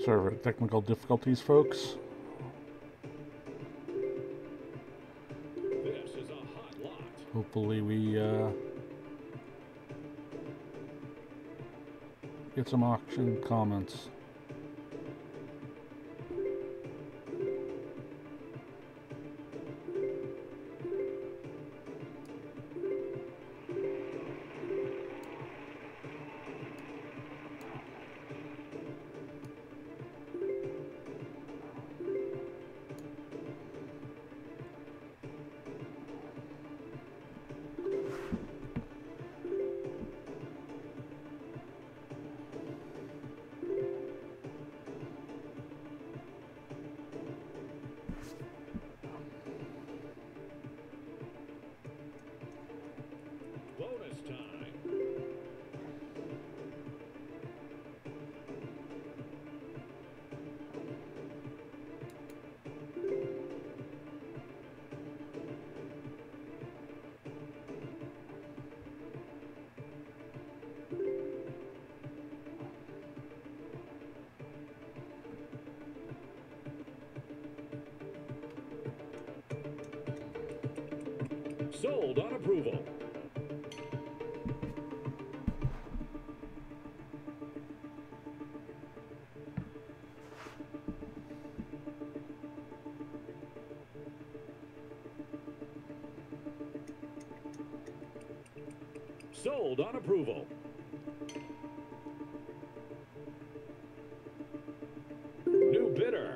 Sorry for the technical difficulties, folks. This is a hot lot. Hopefully we get some auction comments. Bonus time. Sold on approval. Sold on approval. New bidder.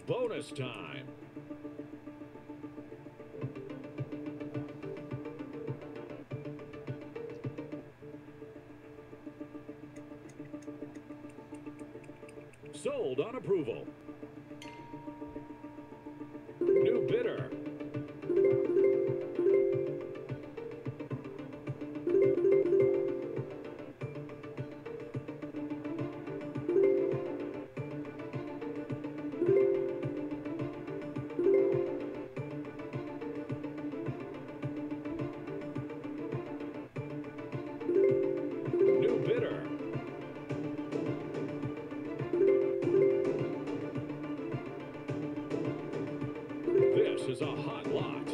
Bonus time. Sold on approval. New bidder. New bidder. This is a hot lot.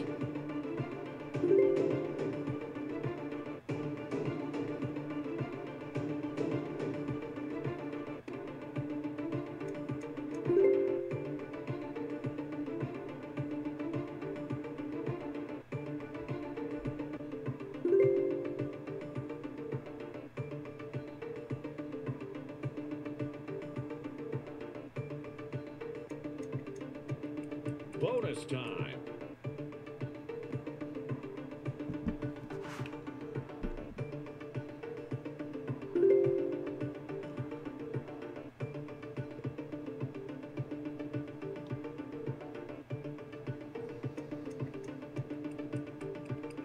Bonus time.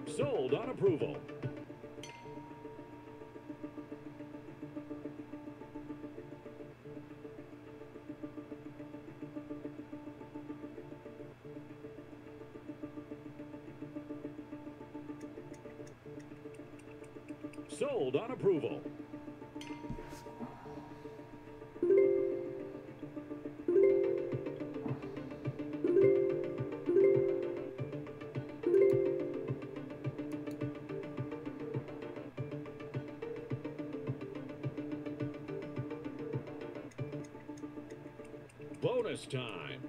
Sold on approval. Sold on approval. Bonus time.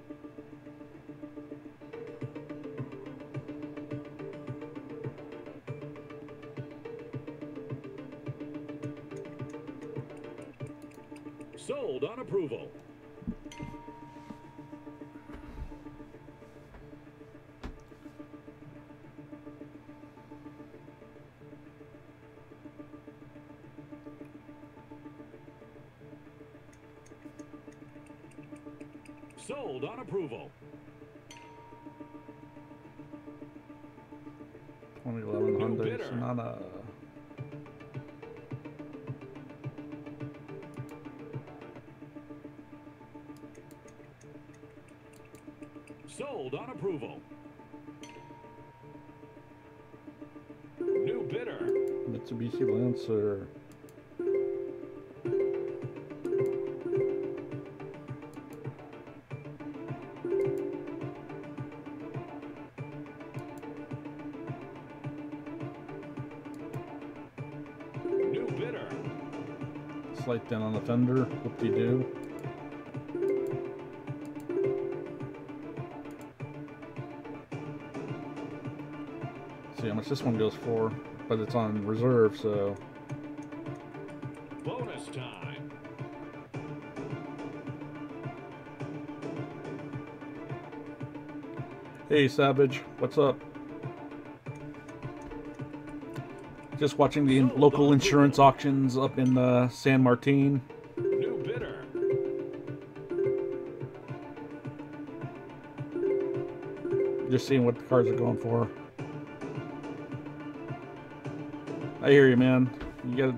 Sold on approval. Sold on approval. 2011 Hyundai bidder. Sonata. Sold on approval. New bidder. Mitsubishi Lancer. New bidder. Slight dent on the fender. Whoop-de-doo. See how much this one goes for, but it's on reserve, so Bonus time. hey Savage, what's up? Just watching the local insurance auctions up in San Martin. New bidder. Just seeing what the cars are going for. I hear you, man. You gotta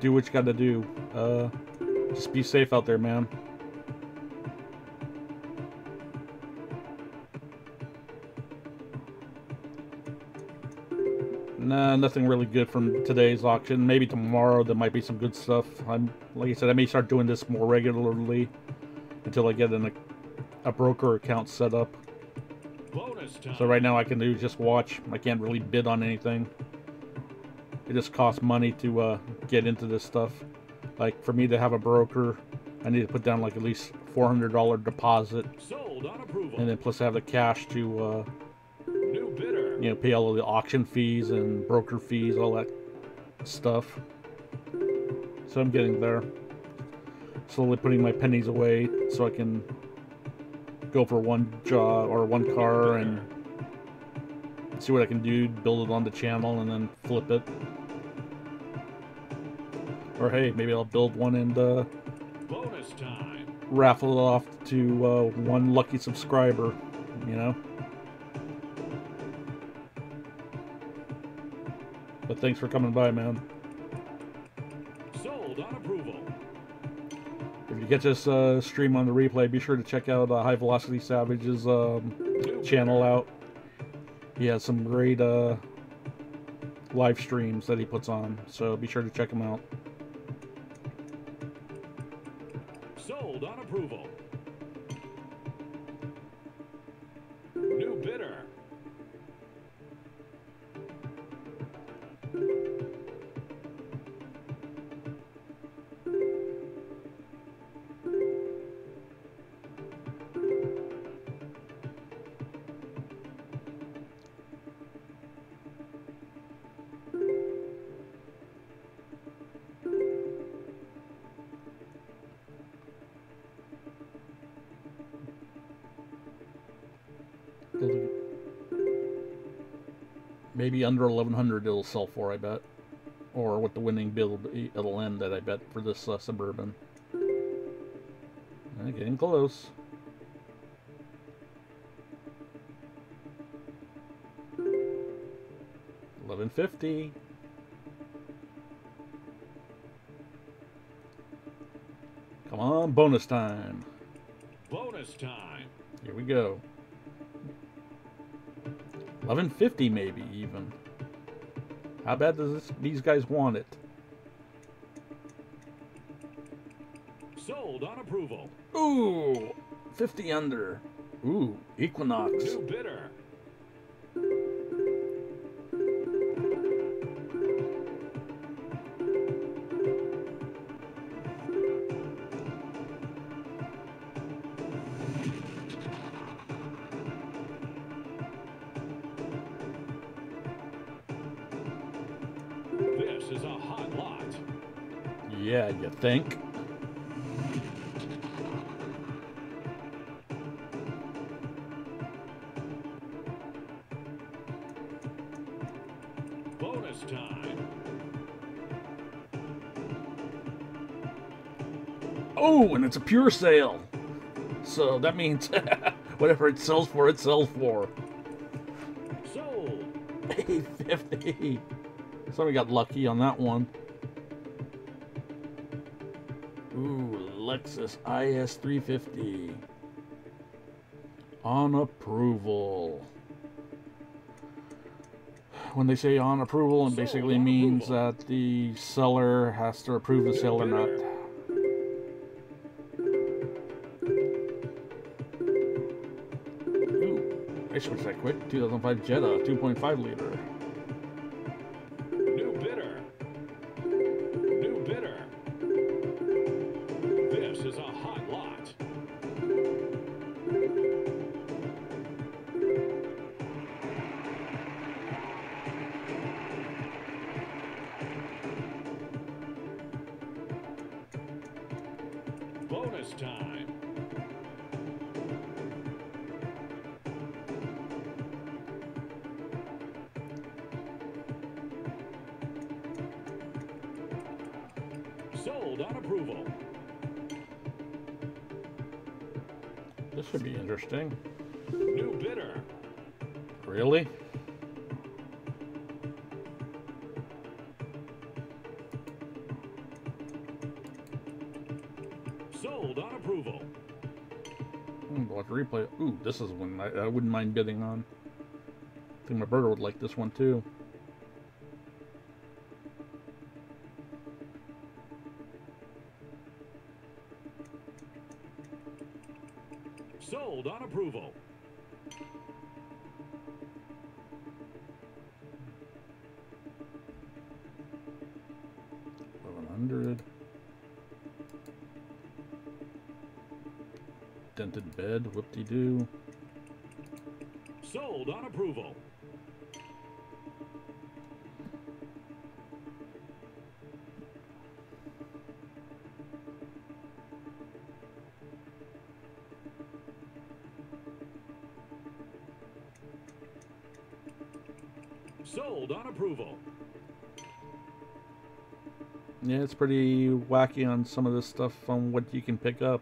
do what you gotta do. Just be safe out there, man. Nah, nothing really good from today's auction. Maybe tomorrow there might be some good stuff. Like I said, I may start doing this more regularly until I get a broker account set up. Bonus time. So right now I can do just watch. I can't really bid on anything. It just costs money to get into this stuff. Like for me to have a broker, I need to put down like at least $400 deposit, Sold on approval. and then plus I have the cash to New bidder. you know, pay all of the auction fees and broker fees, all that stuff. So I'm getting there. Slowly putting my pennies away so I can go for one job or one car and see what I can do, build it on the channel, and then flip it. Or hey, maybe I'll build one and Bonus time. raffle it off to one lucky subscriber, you know? But thanks for coming by, man. Sold on approval. If you get this stream on the replay, be sure to check out High Velocity Savage's channel out. He has some great live streams that he puts on, so be sure to check him out. Sold on approval. New bidder. Maybe under 1100 it'll sell for, I bet. Or with the winning build, it'll end at, I bet, for this Suburban. Getting close. $11.50. Come on, bonus time. Bonus time. Here we go. $11.50 maybe even. How bad does these guys want it? Sold on approval. Ooh, 50 under. Ooh, Equinox. New bidder. This is a hot lot. Yeah, you think? Bonus time. Oh, and it's a pure sale. So that means whatever it sells for, it sells for. Sold. $850. Somebody got lucky on that one. Ooh, Lexus IS 350. On approval. When they say on approval, it basically means that the seller has to approve the sale or not. Ooh, I switched that quick. 2005 Jetta, 2.5 liter. New bidder. New bidder. This is a hot lot. Bonus time. Sold on approval. This should be interesting. New bidder. Really? Sold on approval. Watch replay. Ooh, this is one I wouldn't mind bidding on. I think my brother would like this one too. Sold on approval. $1,100. Dented bed, whoop-de-doo. Sold on approval. Sold on approval. Yeah, it's pretty wacky on some of this stuff on what you can pick up.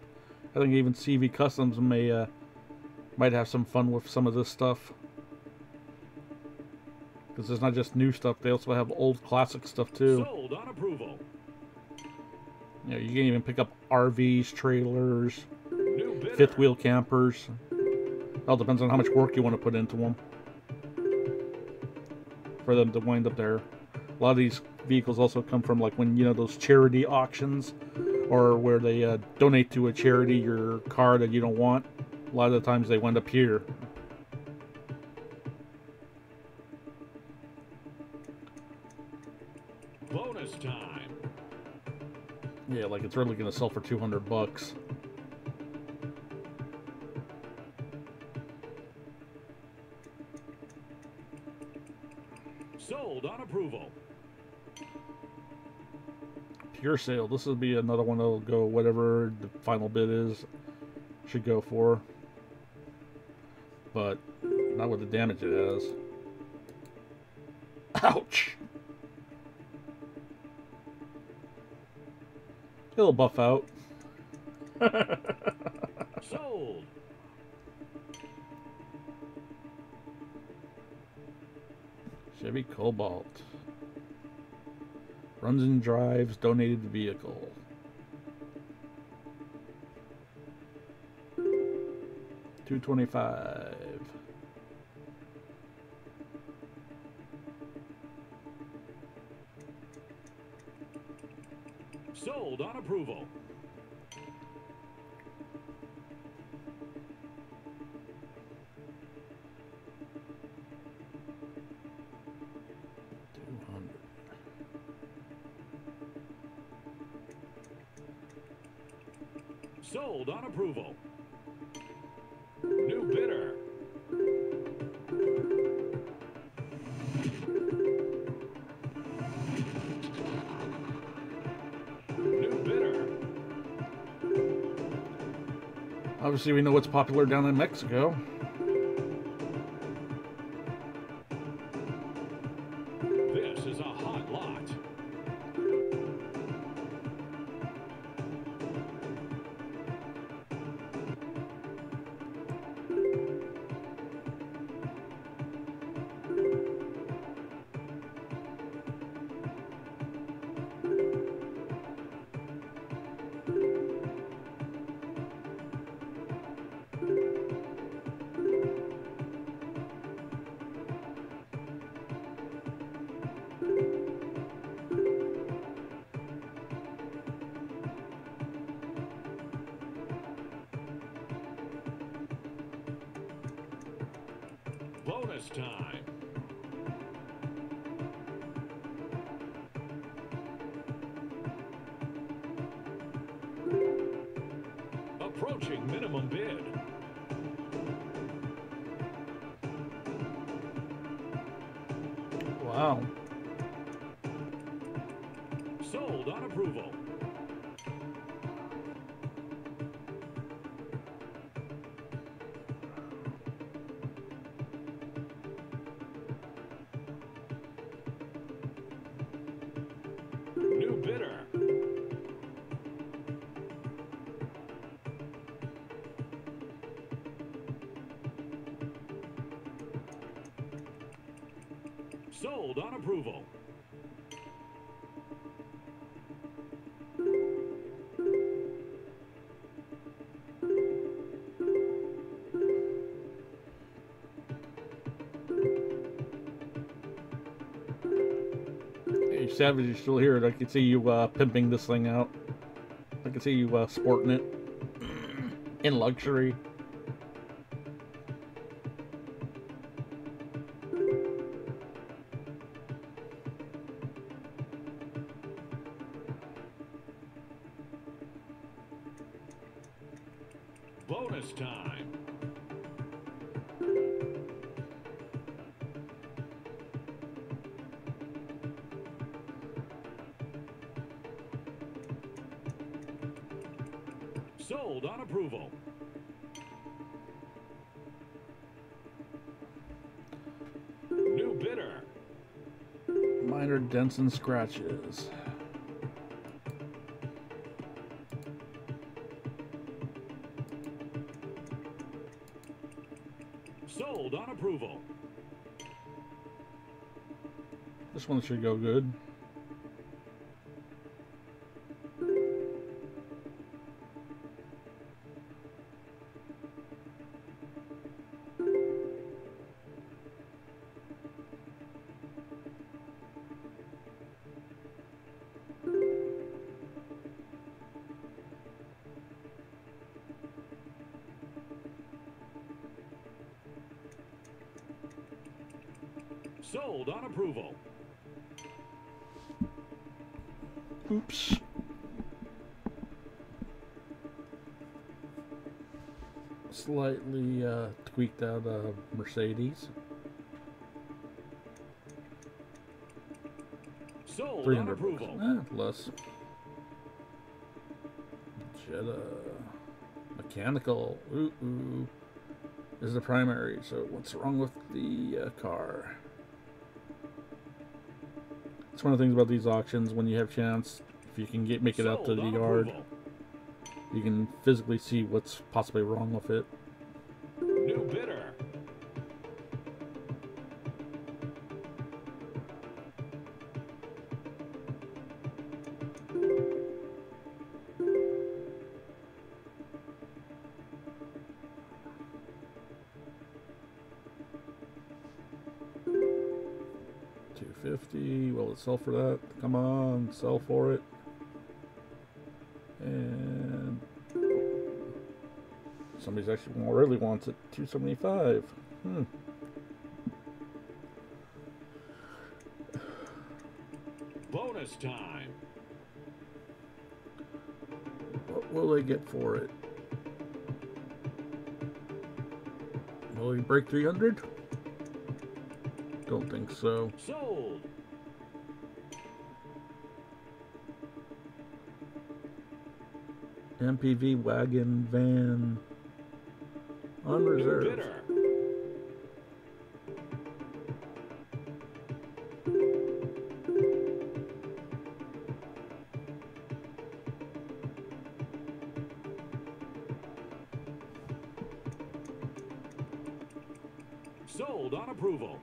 I think even CV Customs might have some fun with some of this stuff. Because it's not just new stuff, they also have old classic stuff too. Sold on approval. You know, you can even pick up RVs, trailers, New bidder. fifth wheel campers. It all depends on how much work you want to put into them for them to wind up there. A lot of these vehicles also come from, like, when, you know, those charity auctions, or where they donate to a charity your car that you don't want. A lot of the times they wind up here. Bonus time. Yeah, like it's really gonna sell for $200. Sold on approval. Pure sale. This will be another one that'll go whatever the final bid is. Should go for. But not with the damage it has. Ouch! It'll buff out. Sold. Chevy Cobalt. Runs and drives donated vehicle. $225. Sold on approval. Sold on approval. New bidder. New bidder. Obviously, we know what's popular down in Mexico. This is a hot lot. Bonus time. Approaching minimum bid. Wow. Sold on approval. New bidder. Sold on approval. Hey, Savage, you're still here. I can see you pimping this thing out. I can see you sporting it in luxury. Bonus time. Sold on approval. New bidder. Minor dents and scratches. Sold on approval. This one should go good. Sold on approval. Oops. Slightly tweaked out Mercedes. Sold on 300 approval. bucks. Less. Jetta. Mechanical. Ooh. This is the primary, so what's wrong with the car? It's one of the things about these auctions, when you have chance, if you can make it out to the yard, you can physically see what's possibly wrong with it. New bidder. $250. Will it sell for that? Come on, sell for it. And somebody's actually really wants it. $275. Bonus time. What will they get for it? Will he break 300? Don't think so. Sold. MPV wagon van on New reserve. bidder. Sold on approval.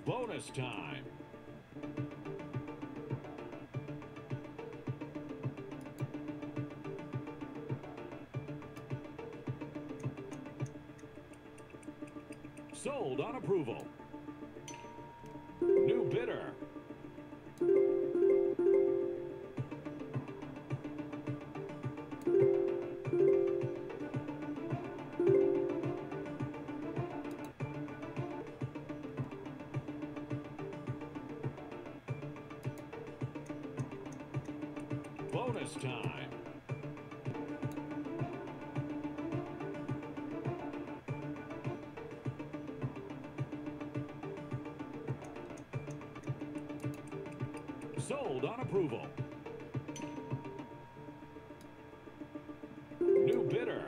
Bonus time. Sold on approval. New bidder. Bonus time. Sold on approval. New bidder.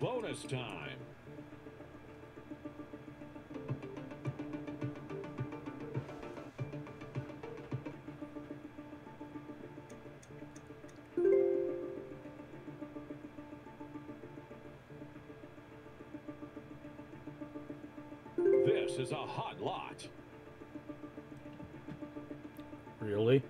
Bonus time. This is a hot lot. Really?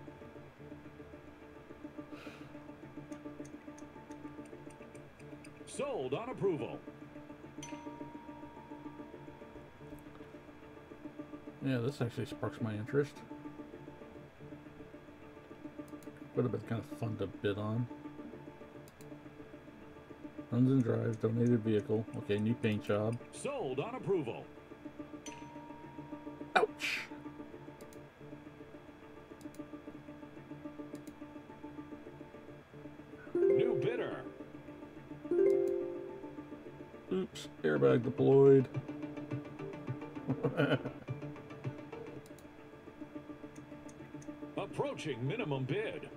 Sold on approval. Yeah, this actually sparks my interest. Would have been kind of fun to bid on. Runs and drives, donated vehicle. Okay, new paint job. Sold on approval. Ouch! New bidder. Oops, airbag deployed. Approaching minimum bid.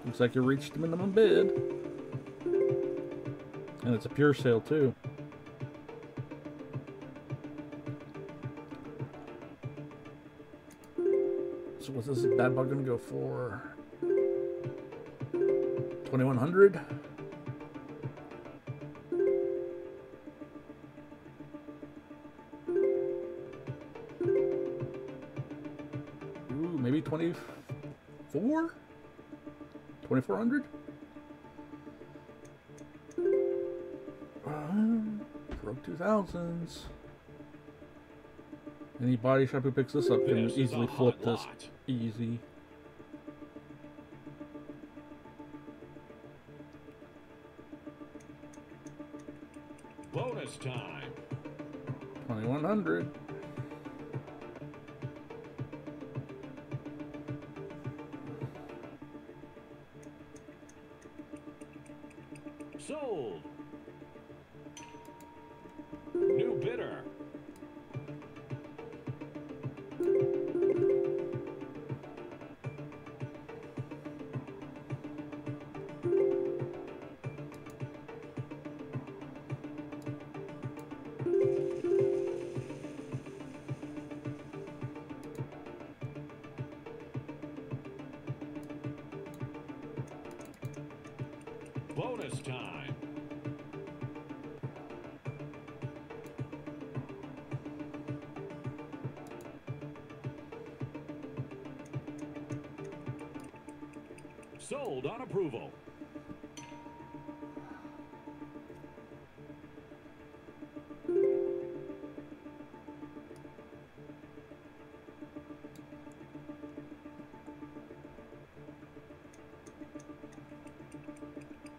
Looks like you reached the minimum bid. And it's a pure sale too. So what's this bad bug gonna go for? 2,100? Ooh, maybe 24? 2,400? Broke 2000s. Any body shop who picks this up can This is easily a flip hot this. lot. Easy. Bonus time. 2,100. Sold. New bidder. Bonus time. Sold on approval.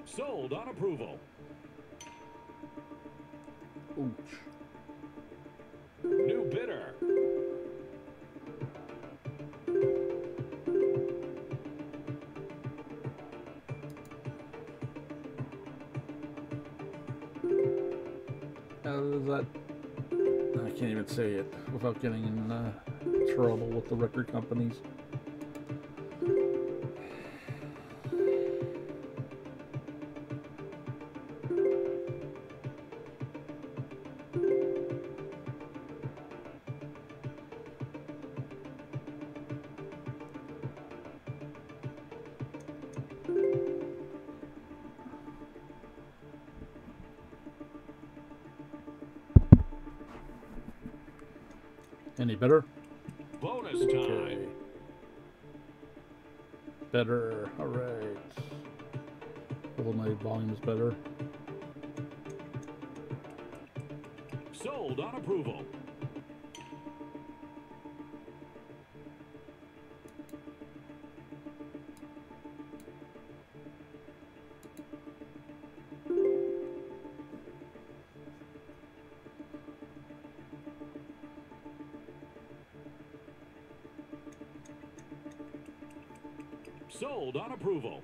Sold on approval. Ouch. New bidder. How does that? I can't even say it without getting in trouble with the record companies. Any better? Bonus time. Okay. Better. All right. Hopefully my volume's better. Sold on approval. Sold on approval.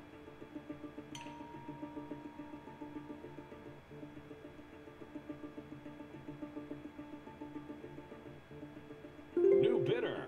New bidder.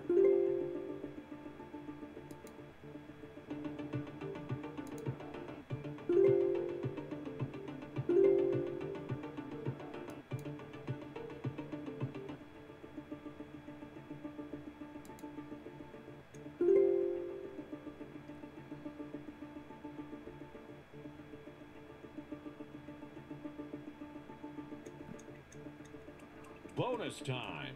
Bonus time.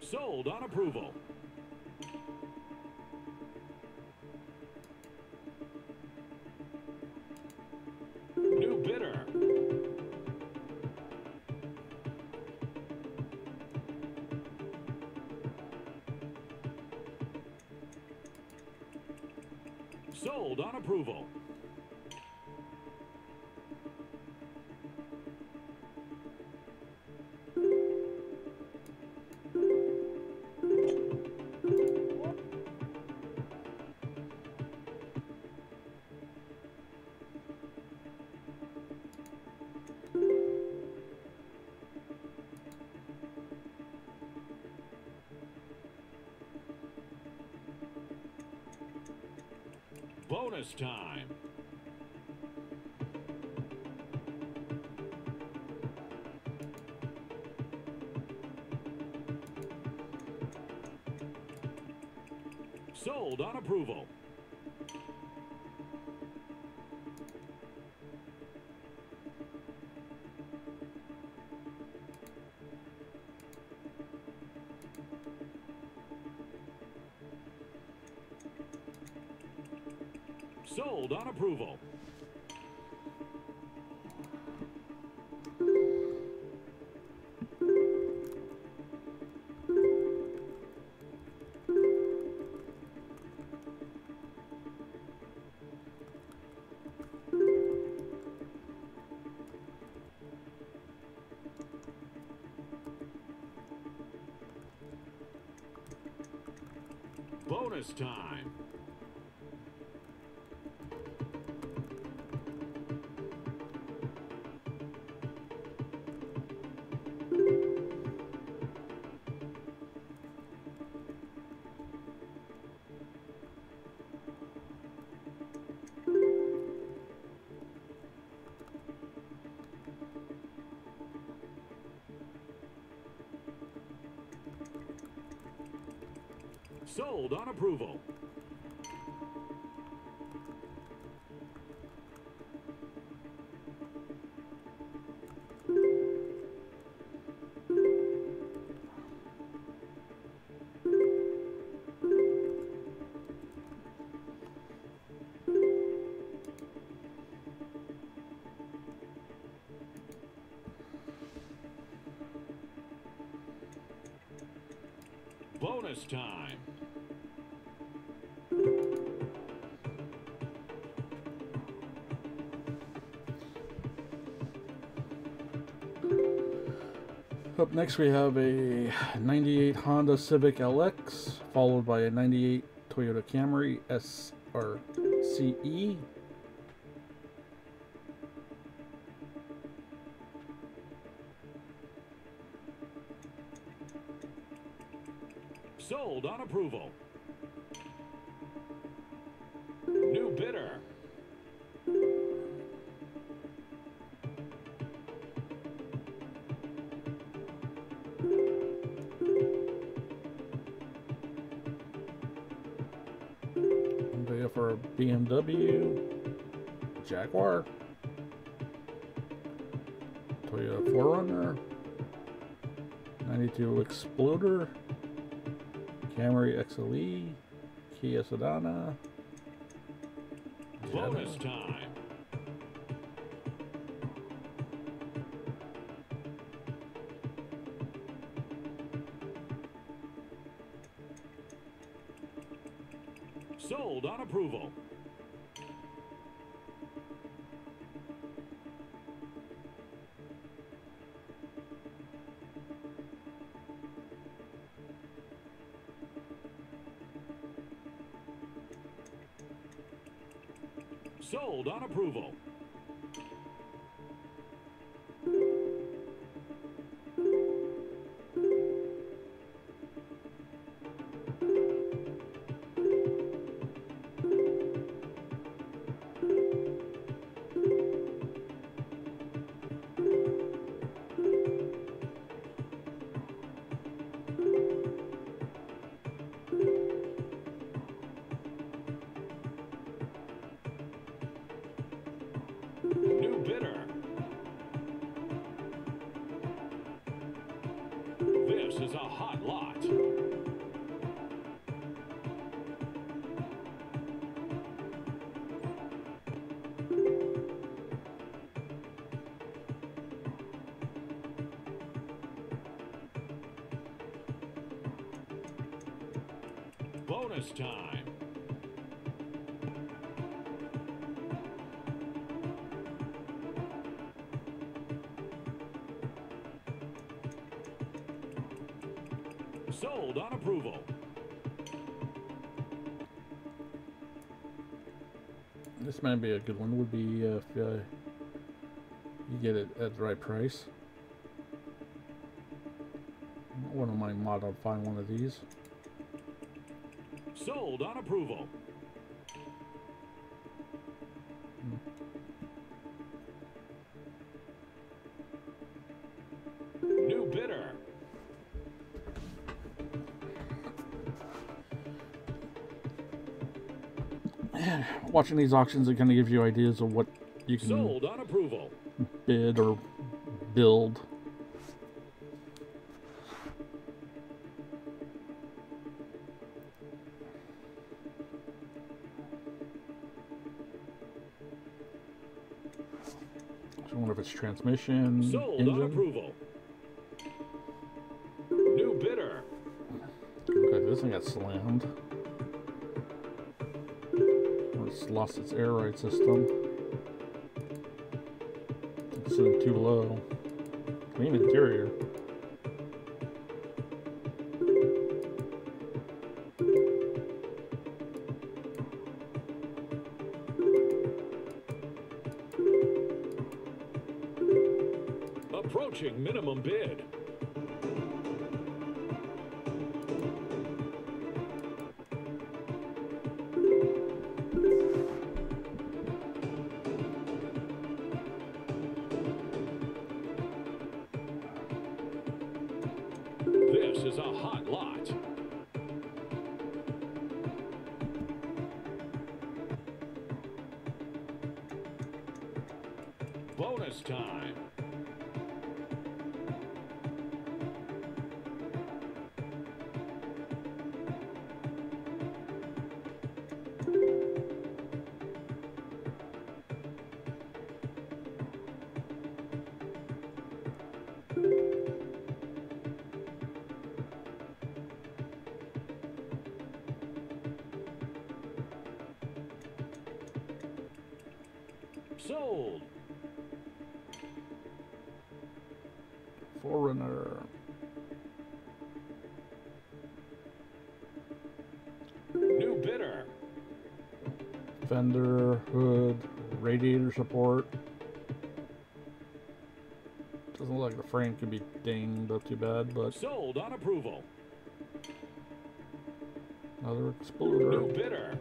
Sold on approval. New bidder. Sold on approval. Bonus time. Sold on approval. Sold on approval. Bonus time. Sold on approval. Bonus time. Up next we have a 98 Honda Civic LX, followed by a 98 Toyota Camry SRCE. Sold on approval. New bidder. Bid for a BMW, Jaguar, Toyota 4Runner, 92 Explorer, Camry XLE, Kia Sedana, Bonus time. Sold on approval. Sold on approval. New bidder. This is a hot lot. Bonus time. Sold on approval. This might be a good one. Would be if you get it at the right price. I wouldn't mind modifying one of these. Sold on approval. New bidder. Watching these auctions, it kind of gives you ideas of what you can Sold on approval. bid or build. I wonder if it's transmission, Sold engine. on approval. New bidder. Okay, this thing got slammed. Or it's lost its air ride system. It's sitting too low. Clean interior. Approaching minimum bid. This is a hot lot. Bonus time. Sold. Foreigner. New bidder. Fender, hood, radiator support. Doesn't look like the frame could be dinged up too bad, but Sold on approval. another exploder. New bidder.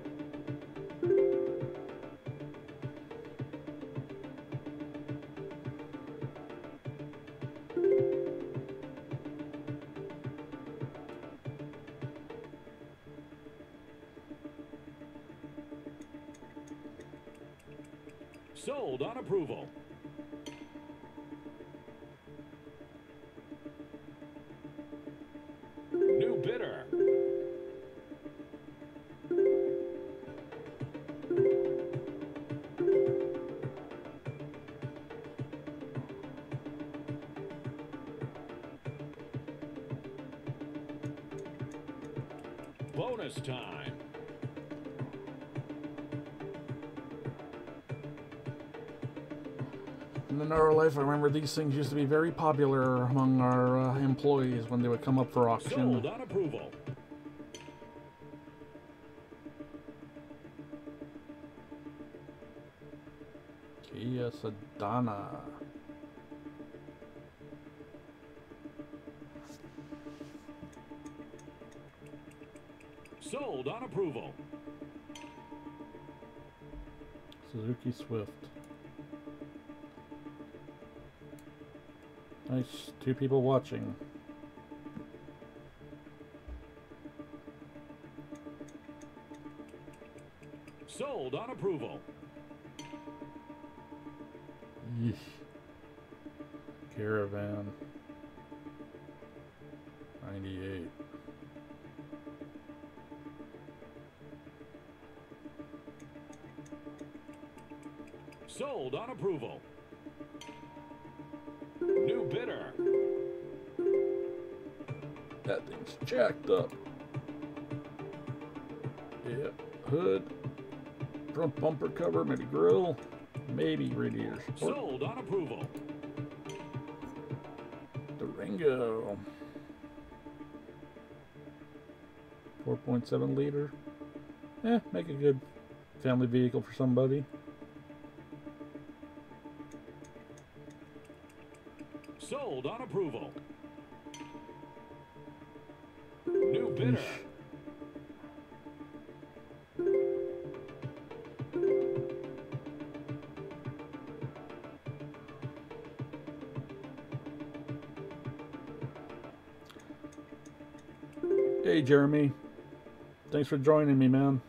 Sold on approval. New bidder. Bonus time. In our life, I remember these things used to be very popular among our employees when they would come up for auction. Sold on approval. Kia Sedana. Sold on approval. Suzuki Swift. Nice. 2 people watching. Sold on approval. Yeesh. Caravan. 98. Sold on approval. New bidder. That thing's jacked up. Yeah. Hood. Front bumper cover, maybe grill. Maybe radiator support. Sold on approval. Durango. 4.7 liter. Make a good family vehicle for somebody. Sold on approval. New bidder. Hey, Jeremy. Thanks for joining me, man.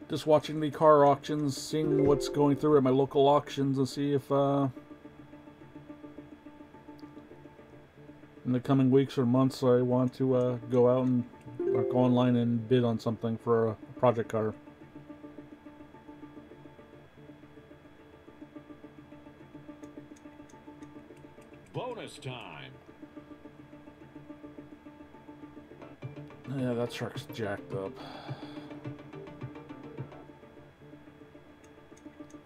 Just watching the car auctions, seeing what's going through at my local auctions, and see if in the coming weeks or months I want to go out and go online and bid on something for a project car. Bonus time. Yeah, that truck's jacked up.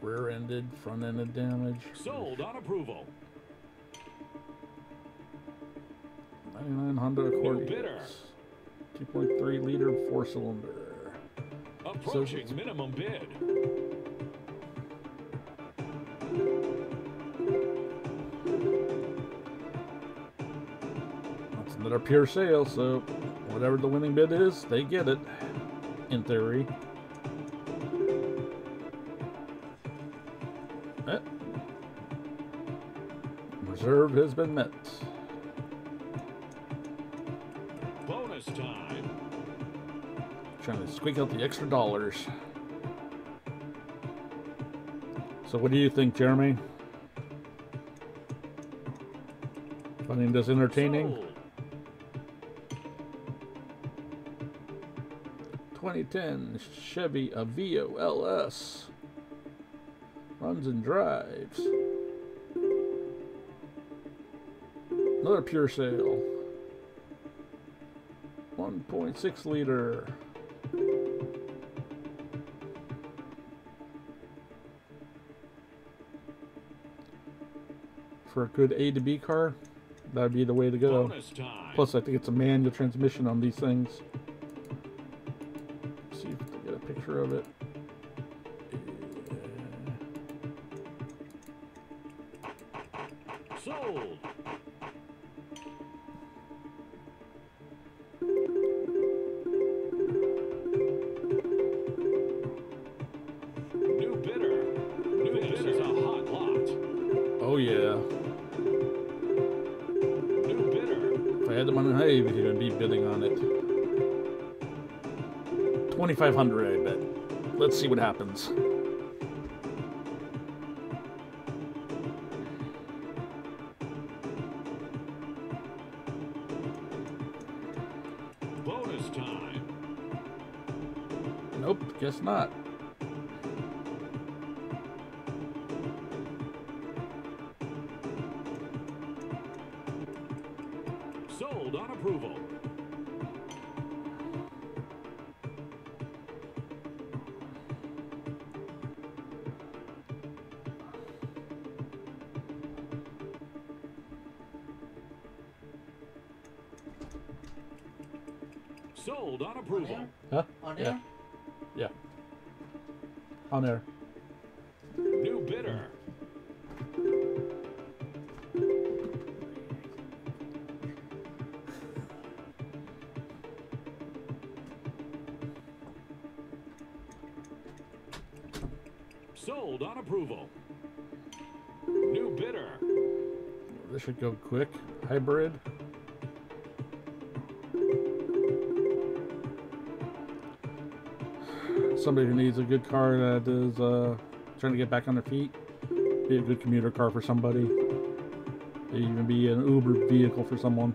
Rear-ended, front-ended damage. Sold on approval. 99 Honda Accord. New bidder. 2.3 liter 4-cylinder. Approaching minimum bid. That's another pure sale, so whatever the winning bid is, they get it, in theory. Reserve has been met. Bonus time. Trying to squeak out the extra dollars. So what do you think, Jeremy? Finding this entertaining? Sold. 2010 Chevy Aveo LS. Runs and drives. Another pure sale. 1.6 liter. For a good A to B car, that'd be the way to go. Bonus time. Plus, I think it's a manual transmission on these things. Let's see if I can get a picture of it. Sold. New bidder. This is a hot lot. Oh yeah. New bidder. If I had the money, I would even be bidding on it. 2,500, I bet. Let's see what happens. Bonus time. Nope, guess not. Sold on approval. Sold on approval. Huh? On Yeah. air? Yeah. On air. New bidder. Sold on approval. New bidder. This should go quick. Hybrid. Somebody who needs a good car that is trying to get back on their feet. Be a good commuter car for somebody. Maybe even be an Uber vehicle for someone.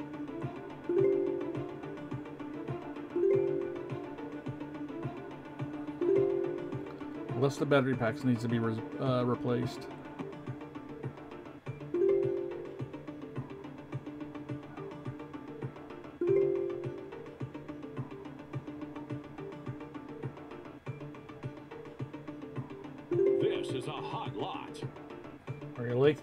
Unless the battery packs needs to be replaced. This is a hot lot. Really?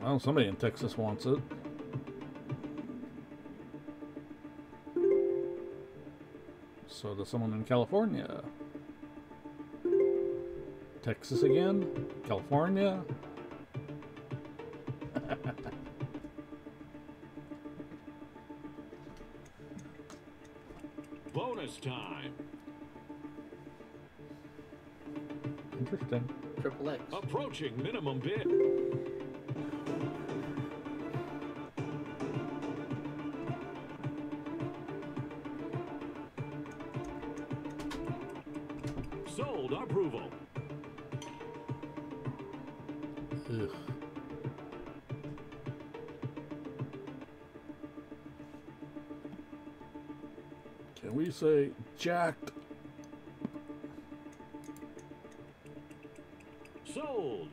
Well, somebody in Texas wants it. So does someone in California. Texas again? California? Bonus time. Interesting. Triple X. Approaching minimum bid. Sold on approval. Ugh. Can we say jacked? Sold.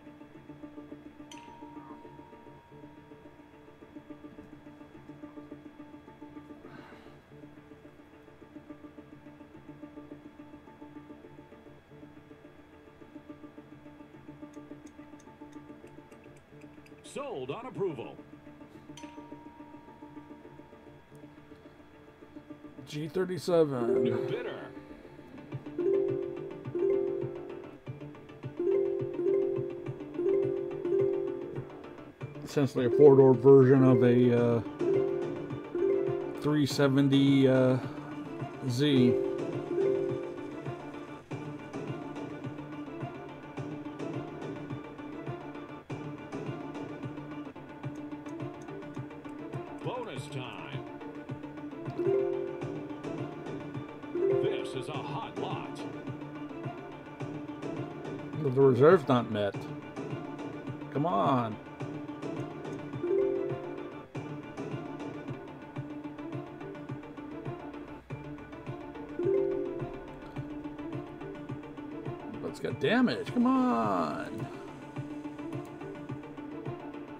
Sold on approval. G37. New bidder. Essentially a four-door version of a 370 Z. Bonus time. This is a hot lot. But the reserve's not met. Come on. But it's got damage. Come on.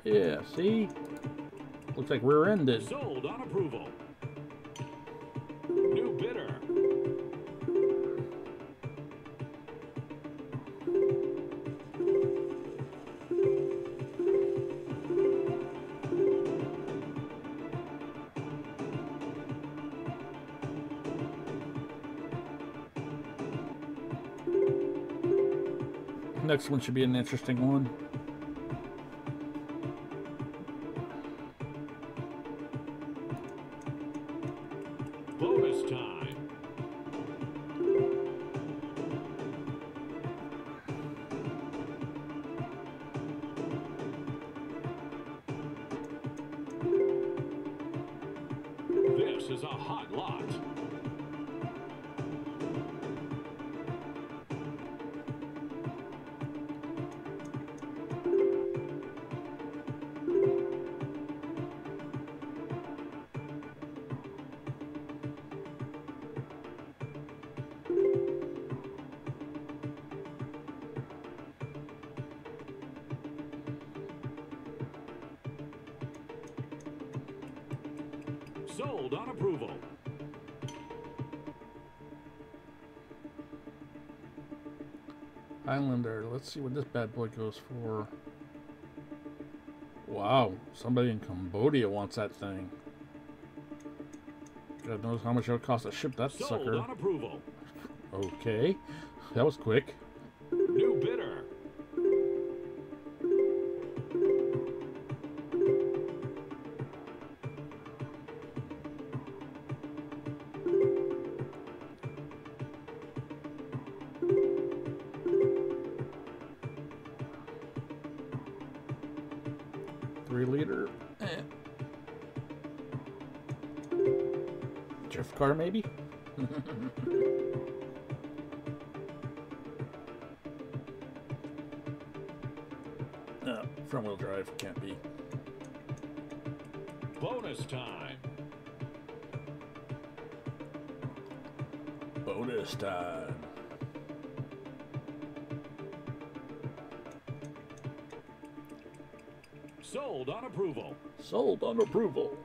Yeah, see? Looks like rear-ended. Sold on approval. New bidder. Next one should be an interesting one. Bonus time. This is a hot lot. Sold on approval. Highlander. Let's see what this bad boy goes for. Wow, somebody in Cambodia wants that thing. God knows how much it would cost to ship that Sold sucker. on approval. Okay, that was quick. New bidder. Liter. Drift car, maybe? No, front wheel drive can't be. Bonus time. Bonus time. Sold on approval. Sold on approval.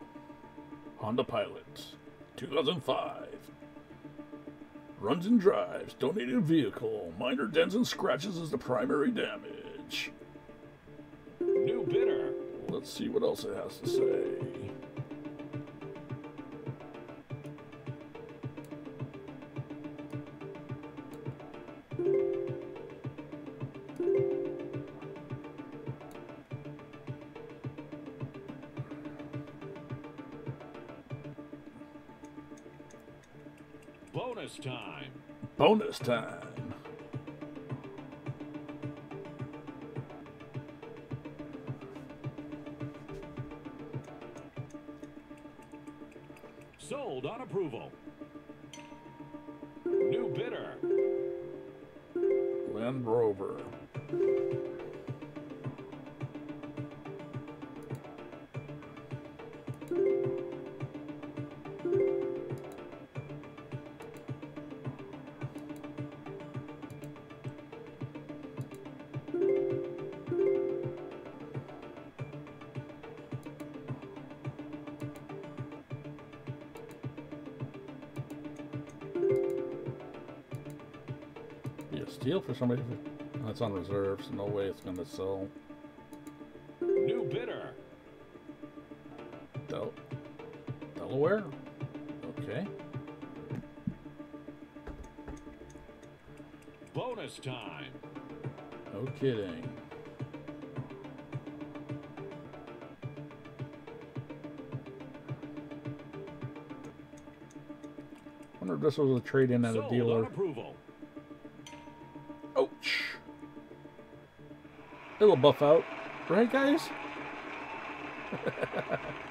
Honda Pilot, 2005. Runs and drives, donated vehicle. Minor dents and scratches is the primary damage. New bidder. Let's see what else it has to say. Bonus time. Bonus time. Sold on approval. New bidder. Land Rover. Steal for somebody. That's on reserve, so no way it's going to sell. New bidder. Delaware? Okay. Bonus time. No kidding. Wonder if this was a trade-in at a dealer. On approval. Ouch. It'll buff out. Right, guys?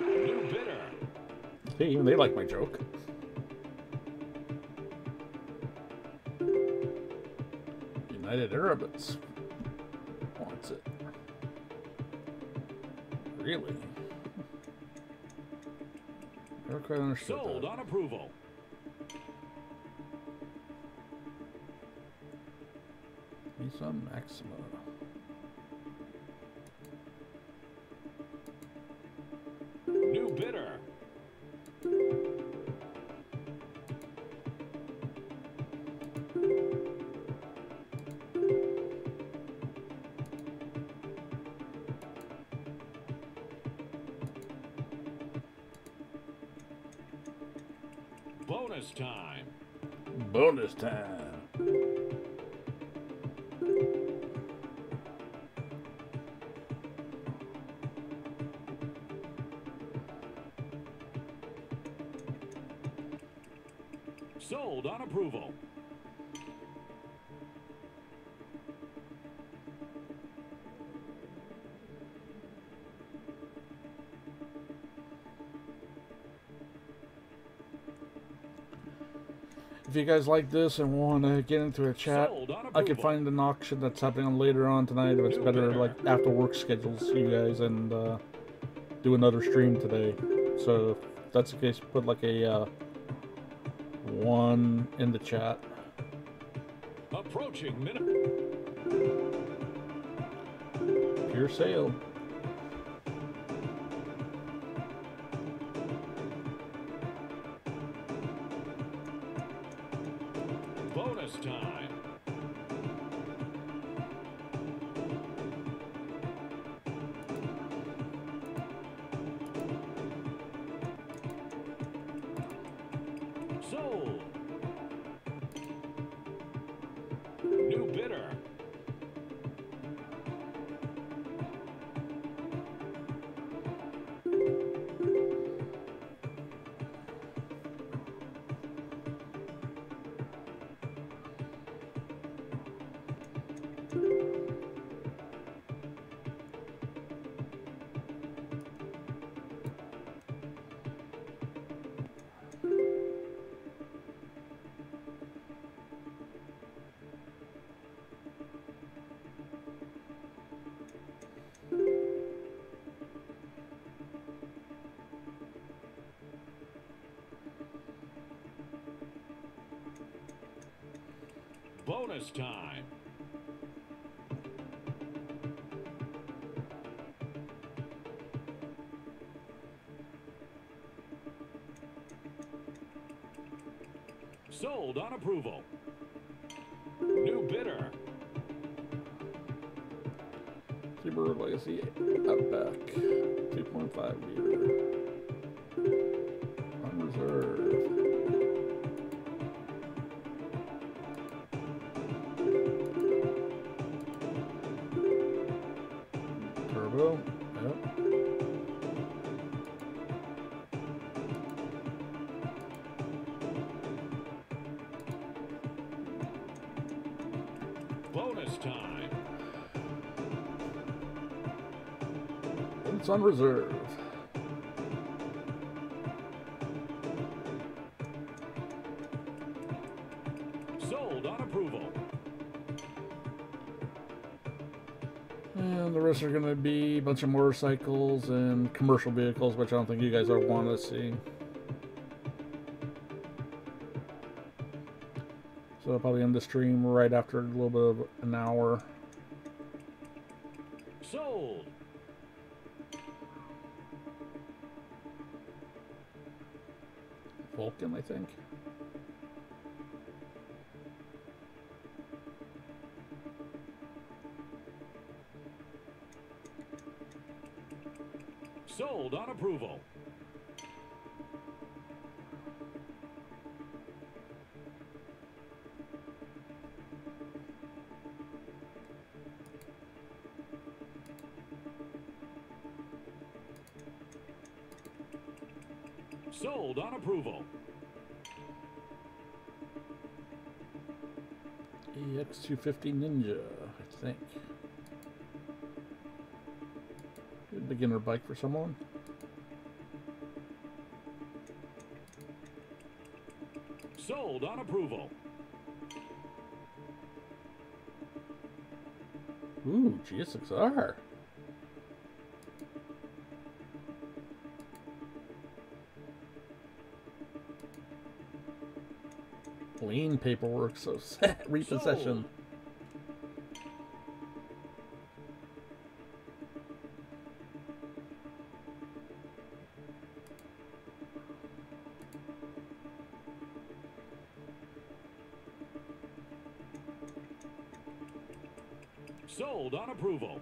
New bidder. See, even they like my joke. United Arab wants it. Really? Never quite understood Sold that. on approval. Nissan Maxima. New bidder. Bonus time. Bonus time. Sold on approval. If you guys like this and want to get into a chat, I can find an auction that's happening later on tonight if it's better, like after work schedules, you guys, and do another stream today. So if that's the case, put like a 1 in the chat. Approaching minute. Pure sale. Bonus time. Sold. New bidder. Bonus time. Sold on approval. New bidder. Super Legacy Outback 2.5 liter. Unreserved. Turbo. Yep. Bonus time. It's on reserve. Sold on approval. And the rest are going to be a bunch of motorcycles and commercial vehicles, which I don't think you guys are want to see. So I'll probably end the stream right after a little bit of an hour. Sold. Vulcan, I think. Sold on approval. Sold on approval. EX250 Ninja, I think. Good beginner bike for someone. Sold on approval. Ooh, GSXR. Lien paperwork, so sad. Repossession. Sold on approval.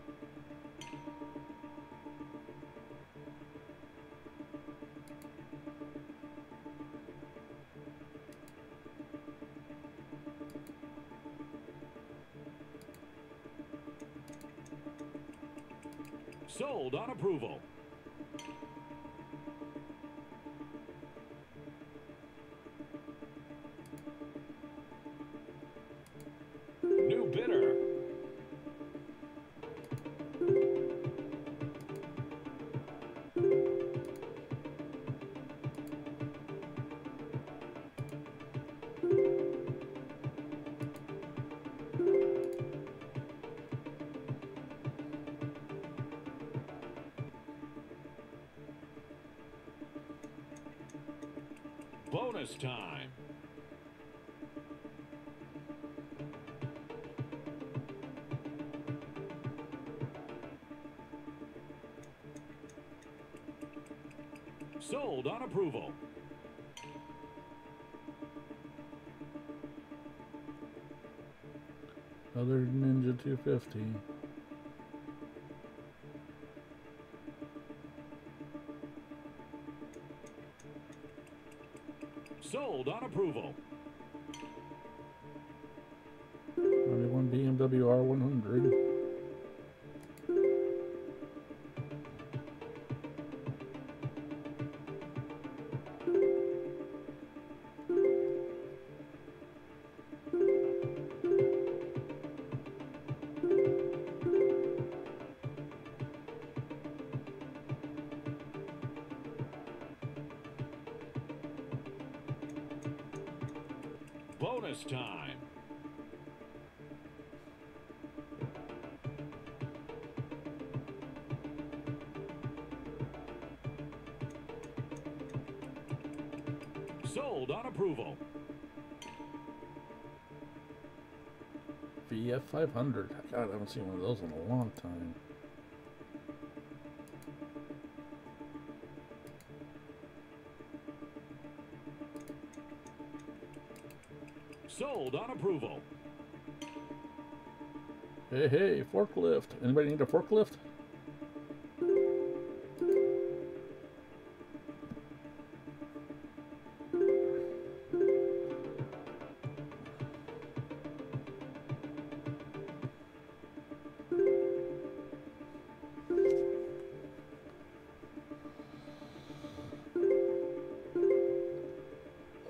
Sold on approval. Bonus time. Sold on approval. Other Ninja 250. Sold on approval. 91 BMW R100. Bonus time. Sold on approval. VF 500. God, I haven't seen one of those in a long time. Sold on approval. Hey, hey, forklift. Anybody need a forklift?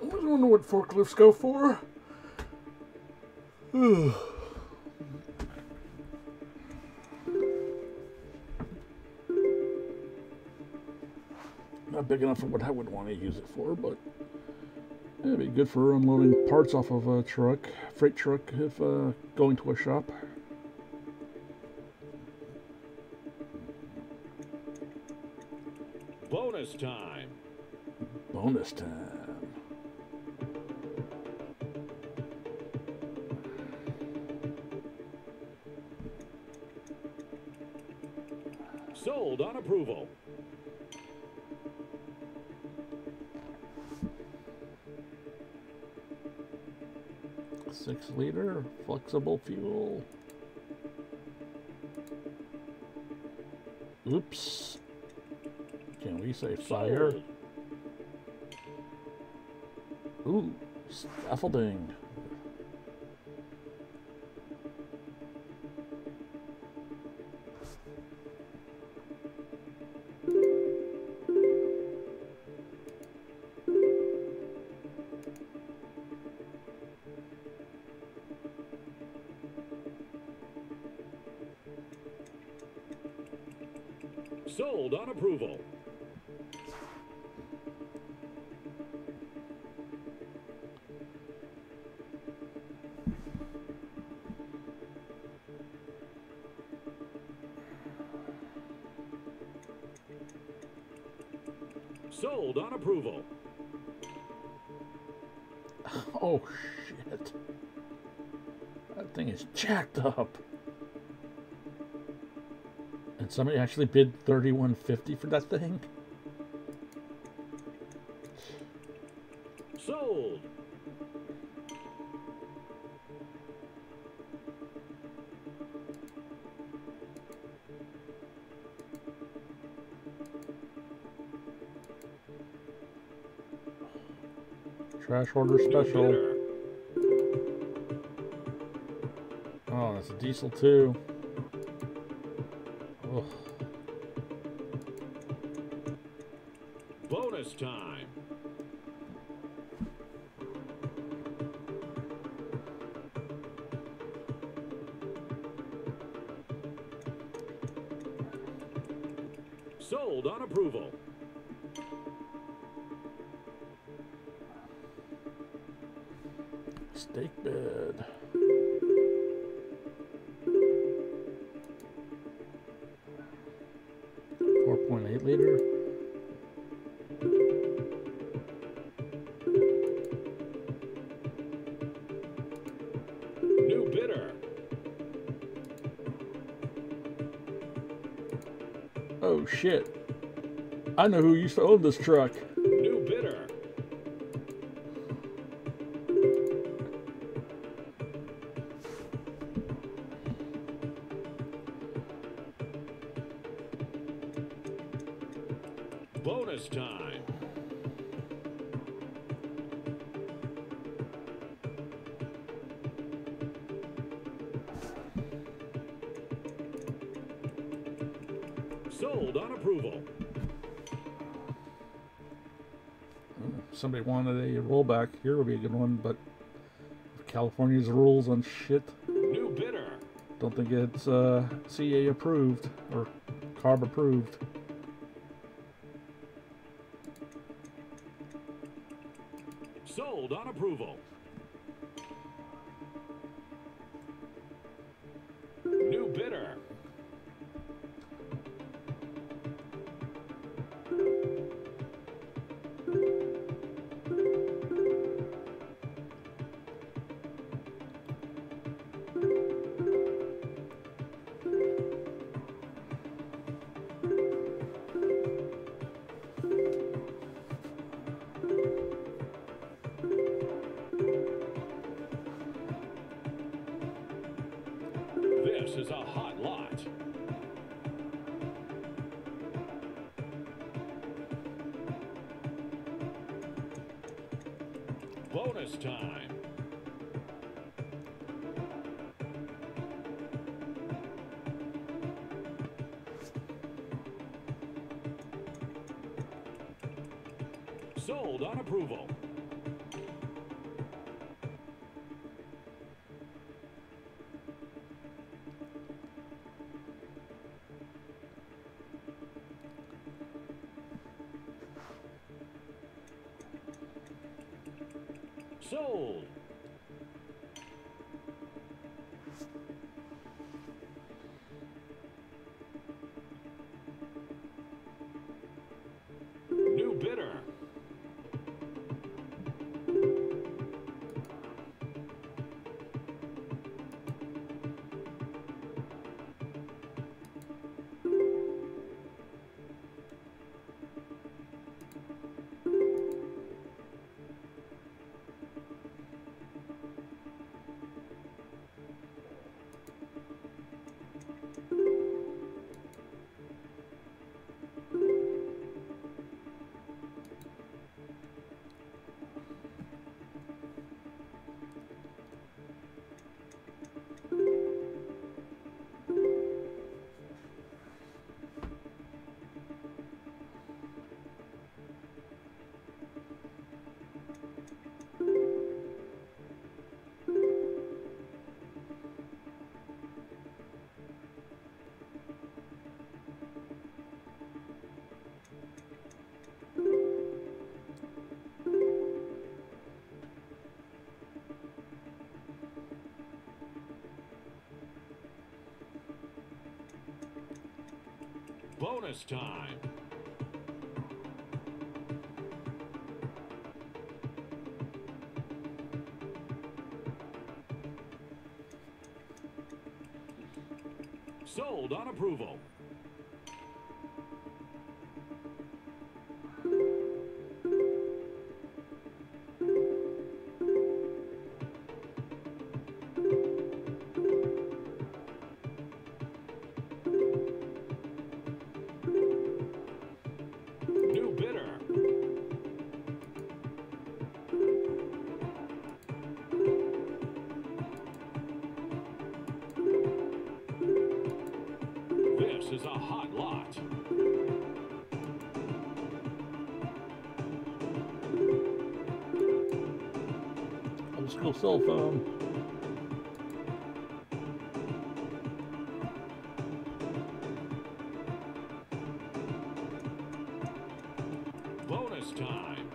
I don't know what forklifts go for. Not big enough for what I would want to use it for, but it'd be good for unloading parts off of a truck, freight truck, if going to a shop. Bonus time. Bonus time. Sold on approval. Six-liter flexible fuel. Oops. Can we say fire? Sold. Ooh, scaffolding. Sold on approval. Sold on approval. Oh, shit. That thing is jacked up. And somebody actually bid $31.50 for that thing? Sold. Trash order New special. bidder. Oh, that's a diesel too. Ugh. Bonus time. Sold on approval. Steak bed. .8 liter. Oh shit. I know who used to own this truck. New bidder. Bonus time. Sold on approval. Somebody wanted a rollback. Here would be a good one, but California's rules on shit. New bidder. Don't think it's CA approved or CARB approved. Sold on approval. New bidder. This is a hot lot. Bonus time. Sold on approval. Sold. New bidder. Bonus time. Sold on approval. New bidder. This is a hot lot. Old school cell phone. Bonus time.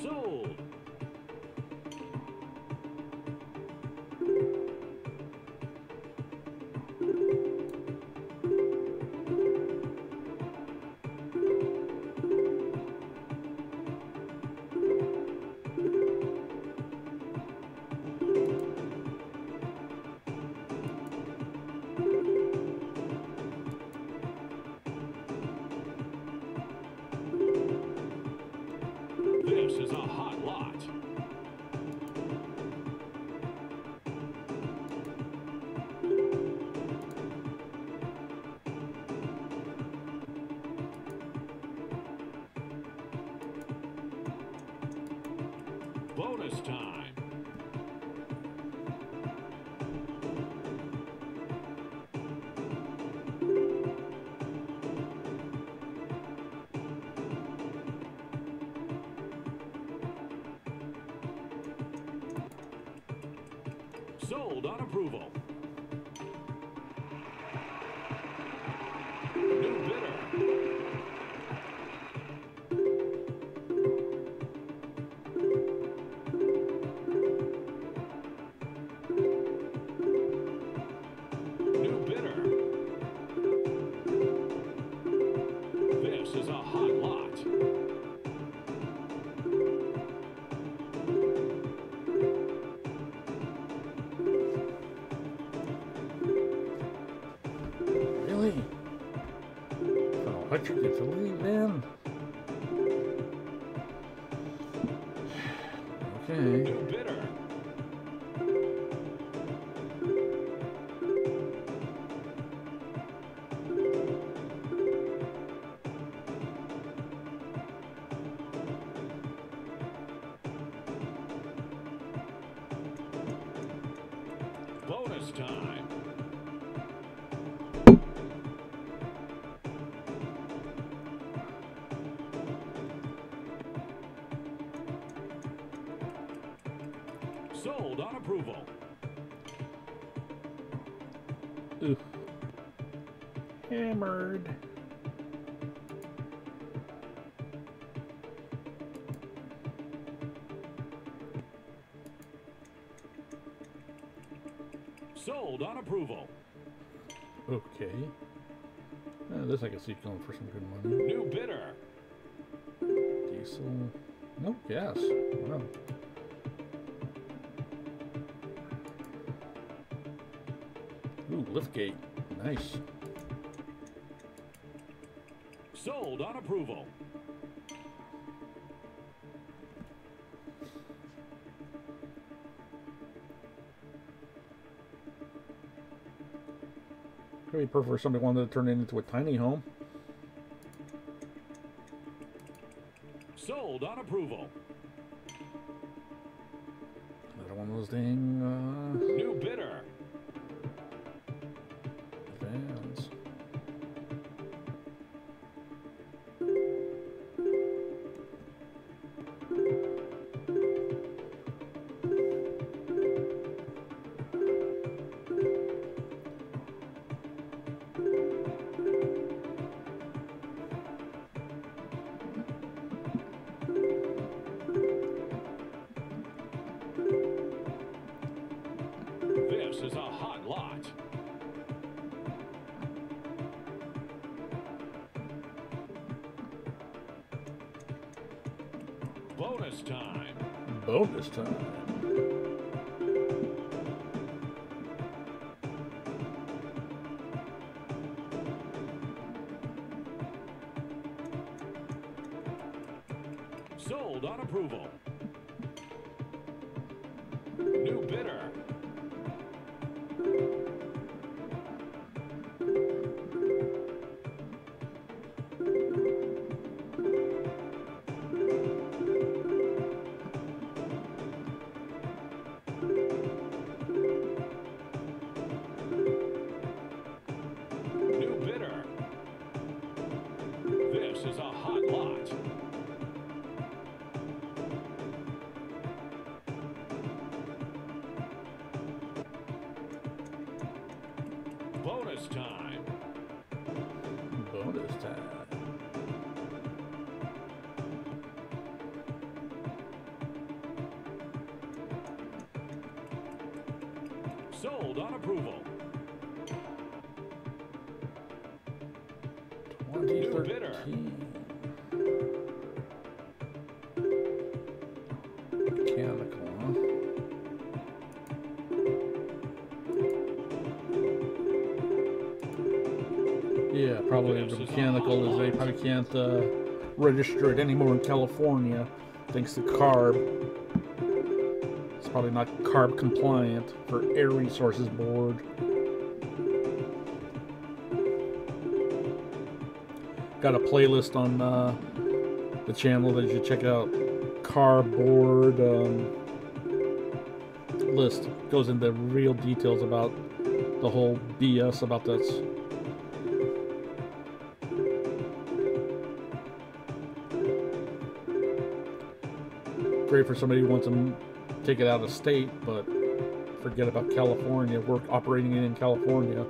Sold. Bonus time. Sold on approval. New bidder. New bidder. This is a hot lot. Really? Oh, electric utility, man. Okay. New bidder. Bonus time. Sold on approval. Ooh. Hammered. Sold on approval. Okay. This I can see going for some good money. New bidder. Diesel. No gas. Wow. Ooh, liftgate. Nice. Sold on approval. Could be perfect if somebody wanted to turn it into a tiny home. Sold on approval. Another one of those dang New bidder. vans. This is a hot lot. Bonus time. Bonus time. Sold on approval. New bidder. New bidder. This is a hot lot. Bonus time. Bonus time. Sold on approval. 2013. Mechanical, huh? Yeah, probably the mechanical is they probably can't register it anymore in California thanks to CARB. probably not carb compliant for Air Resources Board. Got a playlist on the channel that you should check out. Carb board list goes into real details about the whole BS about this. Great for somebody who wants to take it out of state, but forget about California. We're operating in California.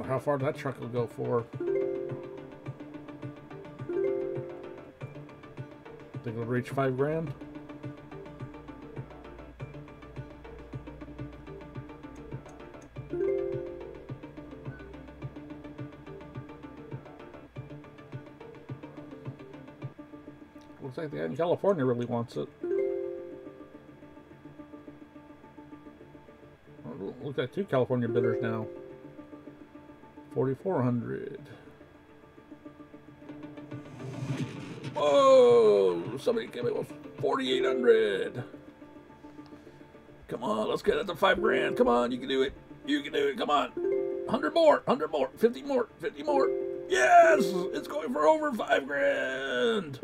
How far that truck will go for? Think it'll reach $5,000? Looks like the guy in California really wants it. Looks like 2 California bidders now. 4,400. Whoa! Somebody came in with 4,800. Come on, let's get it to $5,000. Come on, you can do it. You can do it. Come on. 100 more. 100 more. 50 more. 50 more. Yes! It's going for over $5,000.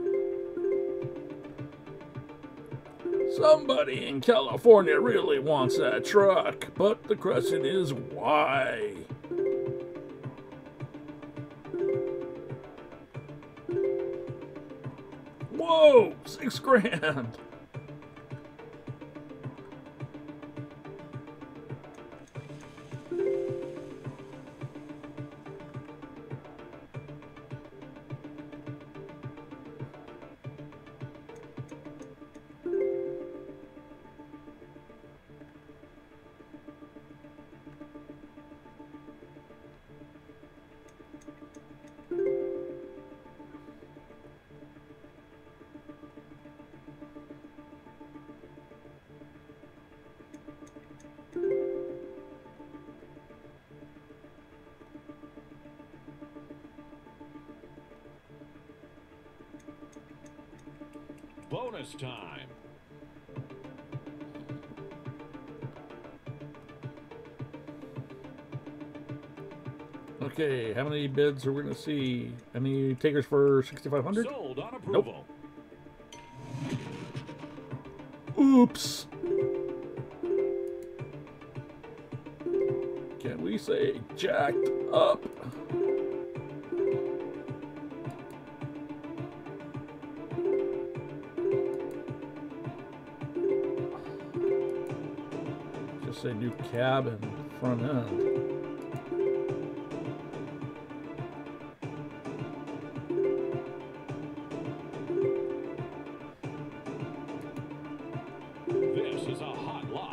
Somebody in California really wants that truck, but the question is why? Whoa, $6,000. Bonus time. Okay, how many bids are we going to see? Any takers for 6,500? Sold on approval. Nope. Oops. Can we say jacked up? Just say new cab and front end. This is a hot lot.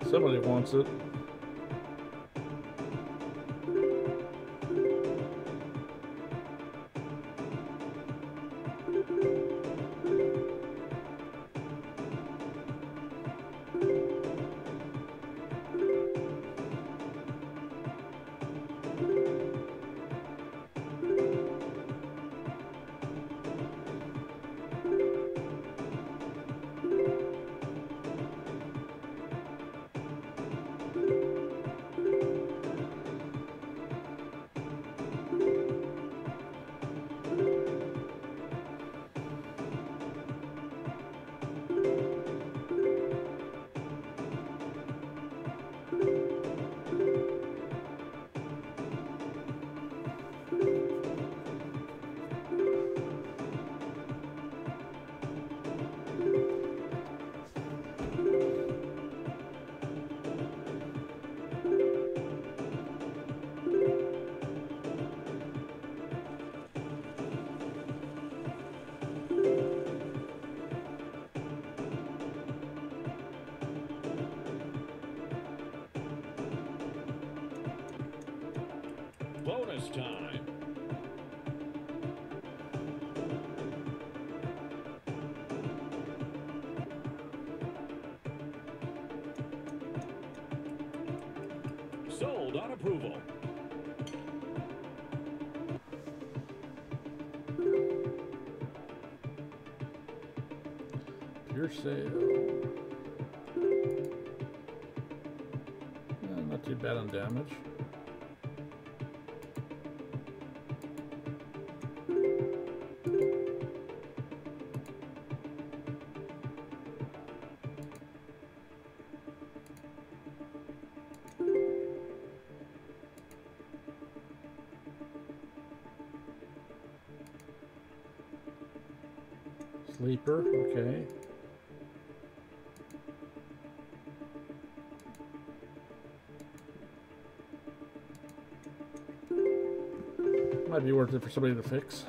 Somebody wants it. Bonus time. Sold on approval. Pure sale. Not too bad on damage. Sleeper, okay. Might be worth it for somebody to fix.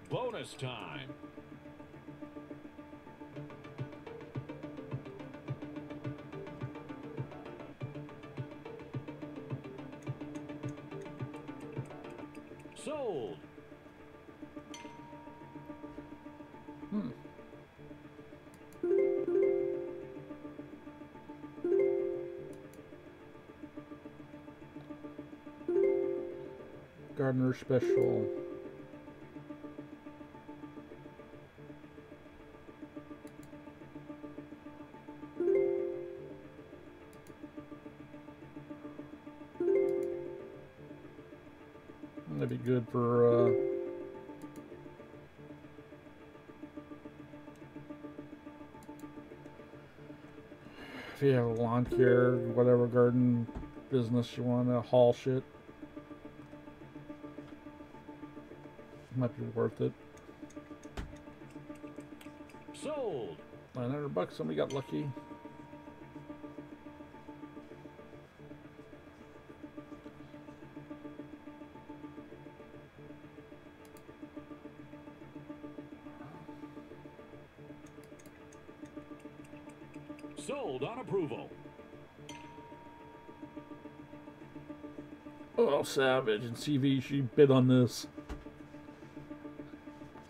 Bonus time. Sold. Gardener special. That'd be good for if you have a lawn care, whatever garden business you want to haul shit. Might be worth it. Sold. $900. Somebody got lucky. Sold on approval. Oh, Savage and CV, she bid on this.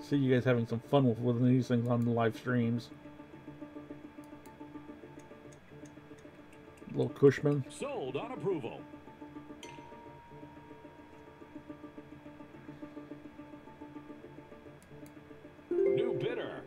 See you guys having some fun with these things on the live streams. Little Cushman. Sold on approval. New bidder.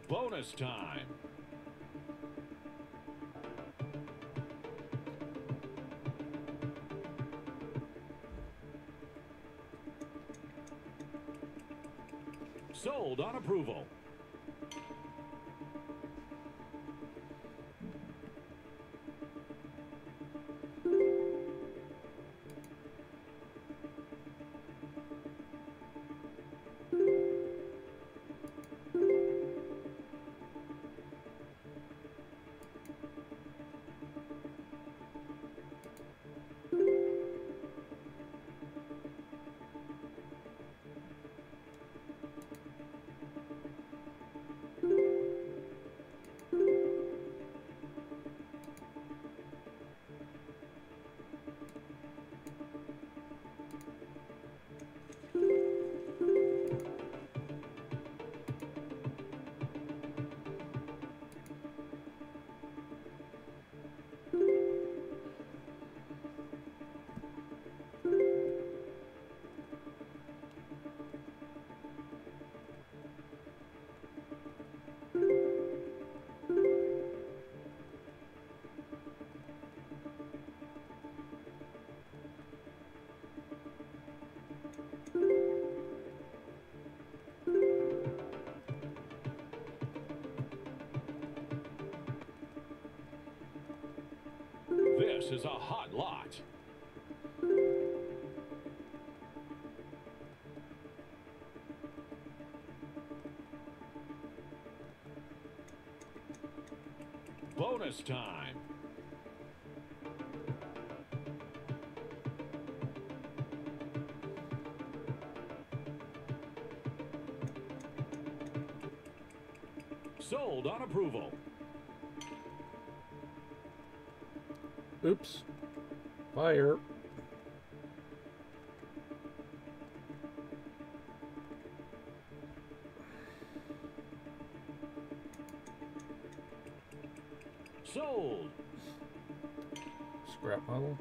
Bonus time. Sold on approval. This is a hot lot. Bonus time. Sold on approval. Oops. Fire. Sold. Scrap model.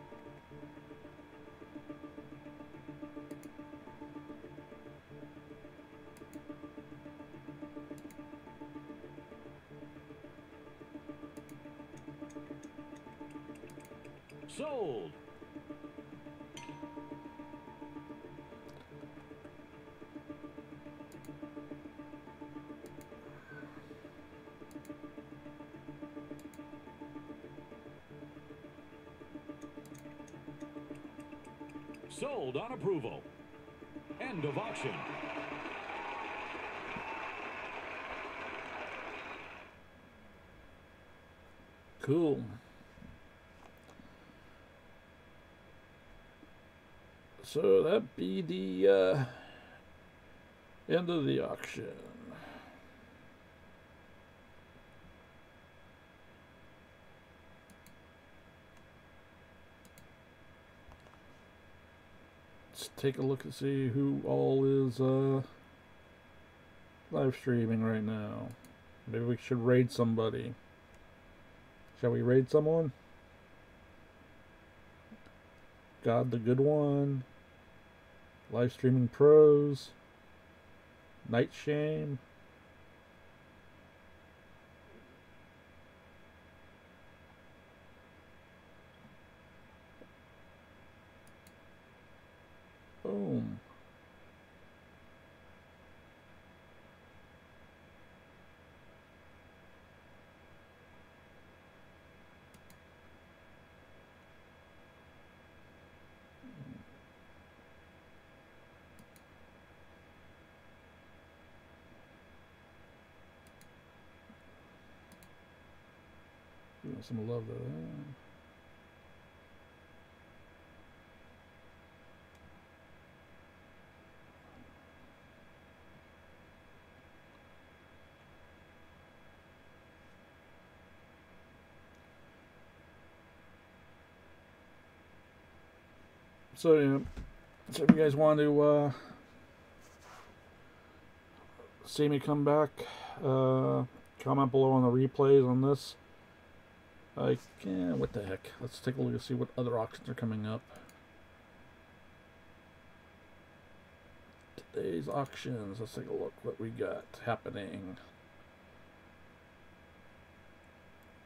Sold. Sold on approval. End of auction. Cool. So that'd be the end of the auction. Let's take a look and see who all is live streaming right now. Maybe we should raid somebody. Shall we raid someone? God the Good One. Live Streaming Pros. Night Shame. Boom. Giving some love to that. So yeah, so if you guys want to see me come back, comment below on the replays on this. Like, yeah, what the heck? Let's take a look and see what other auctions are coming up. Today's auctions. Let's take a look what we got happening.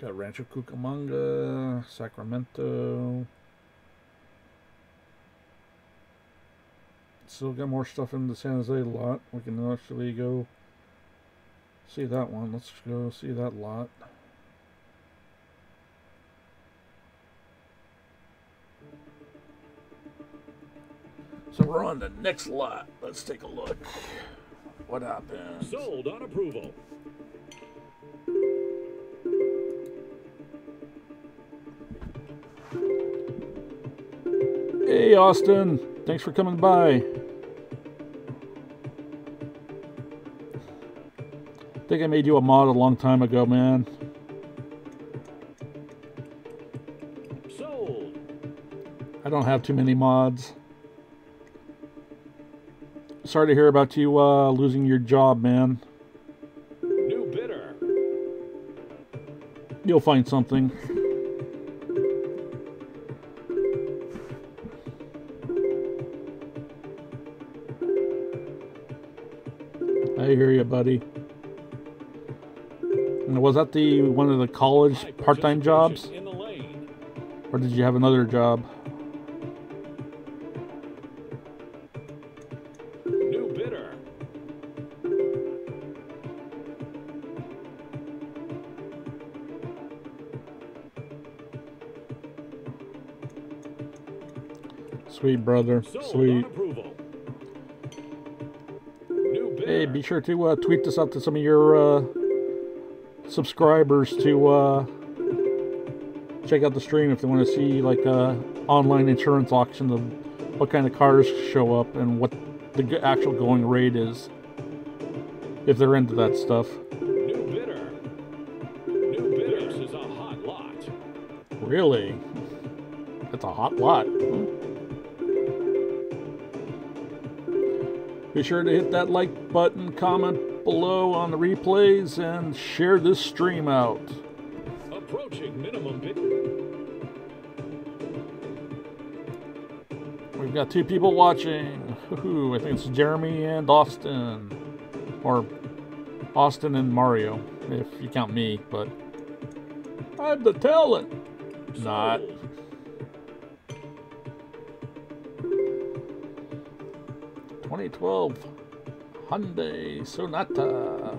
Got Rancho Cucamonga, Sacramento. Still got more stuff in the San Jose lot. We can actually go see that one. Let's go see that lot. So we're on the next lot. Let's take a look. What happened? Sold on approval. Hey, Austin. Thanks for coming by. I think I made you a mod a long time ago, man. Sold. I don't have too many mods. Sorry to hear about you losing your job, man. New bidder. You'll find something. I hear you, buddy. And was that the one of the college part-time jobs? In the lane. Or did you have another job? New bidder. Sweet, brother. Sold Sweet. on approval. New bidder. Hey, be sure to tweet this out to some of your subscribers to check out the stream if they want to see like online insurance auction of what kind of cars show up and what the actual going rate is, if they're into that stuff. New bidder. New bidder. This is a hot lot. Really? That's a hot lot. Be sure to hit that like button, comment below on the replays, and share this stream out. Approaching minimum bid. We've got two people watching. Ooh, I think it's Jeremy and Austin. Or Austin and Mario, if you count me, but I have the talent. Not. 2012 Hyundai Sonata.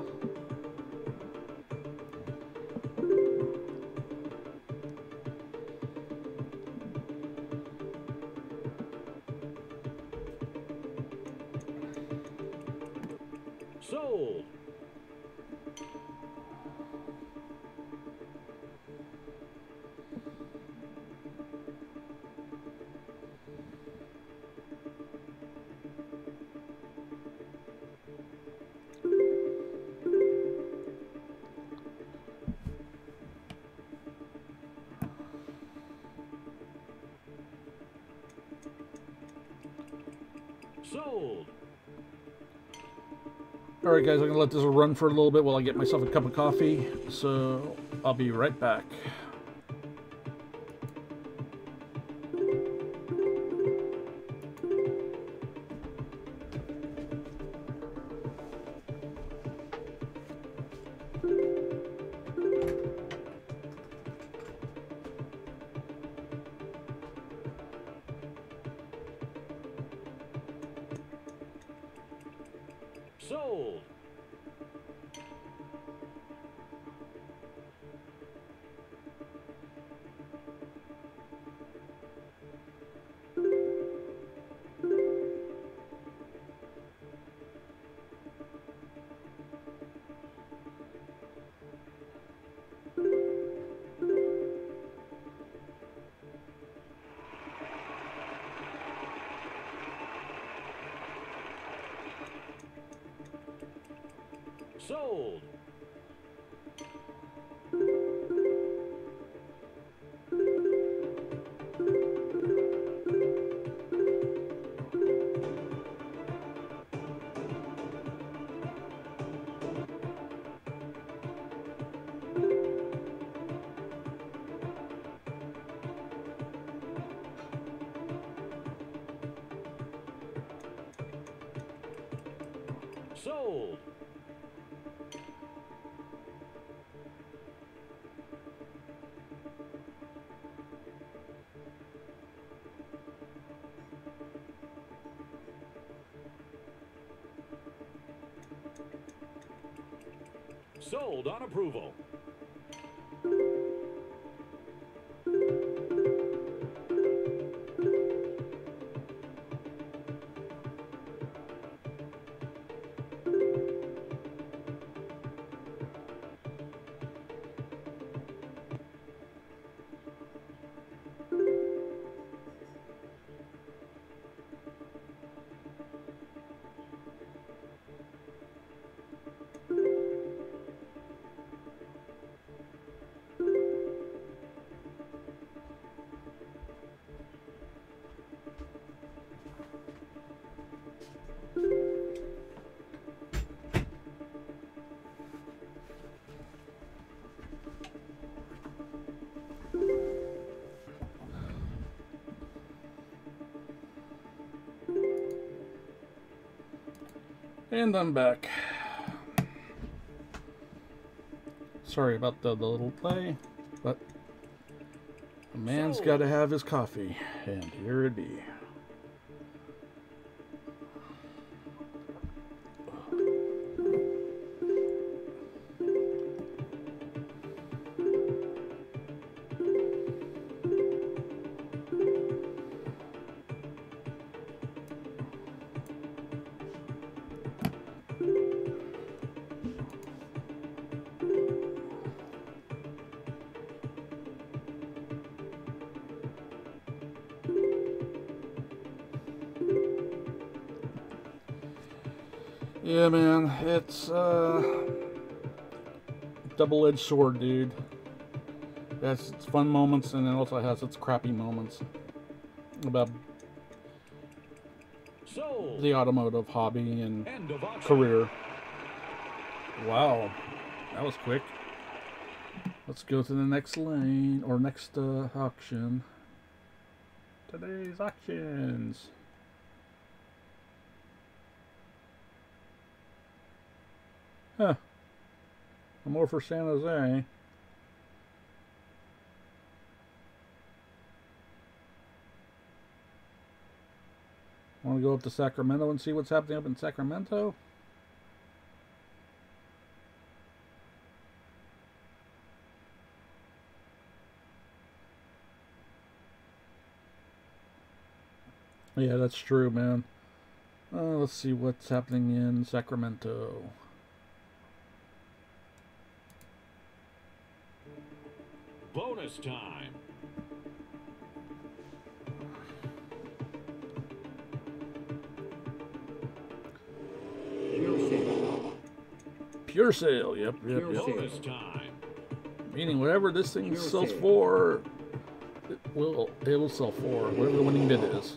Sold. Sold. Alright guys, I'm going to let this run for a little bit while I get myself a cup of coffee, so I'll be right back. Sold. Sold. Sold. Sold on approval. And I'm back. Sorry about the little play, but a man's got to have his coffee, and here it be. Yeah, man, it's double-edged sword, dude. It has its fun moments, and it also has its crappy moments about the automotive hobby and career. Wow, that was quick. Let's go to the next lane, or next auction. Today's auctions. Huh. I'm more for San Jose. Want to go up to Sacramento and see what's happening up in Sacramento? Yeah, that's true, man. Let's see what's happening in Sacramento. Bonus time. Pure sale, yep. Bonus time. Meaning whatever this thing sells for, it will sell for, whatever the winning bid is.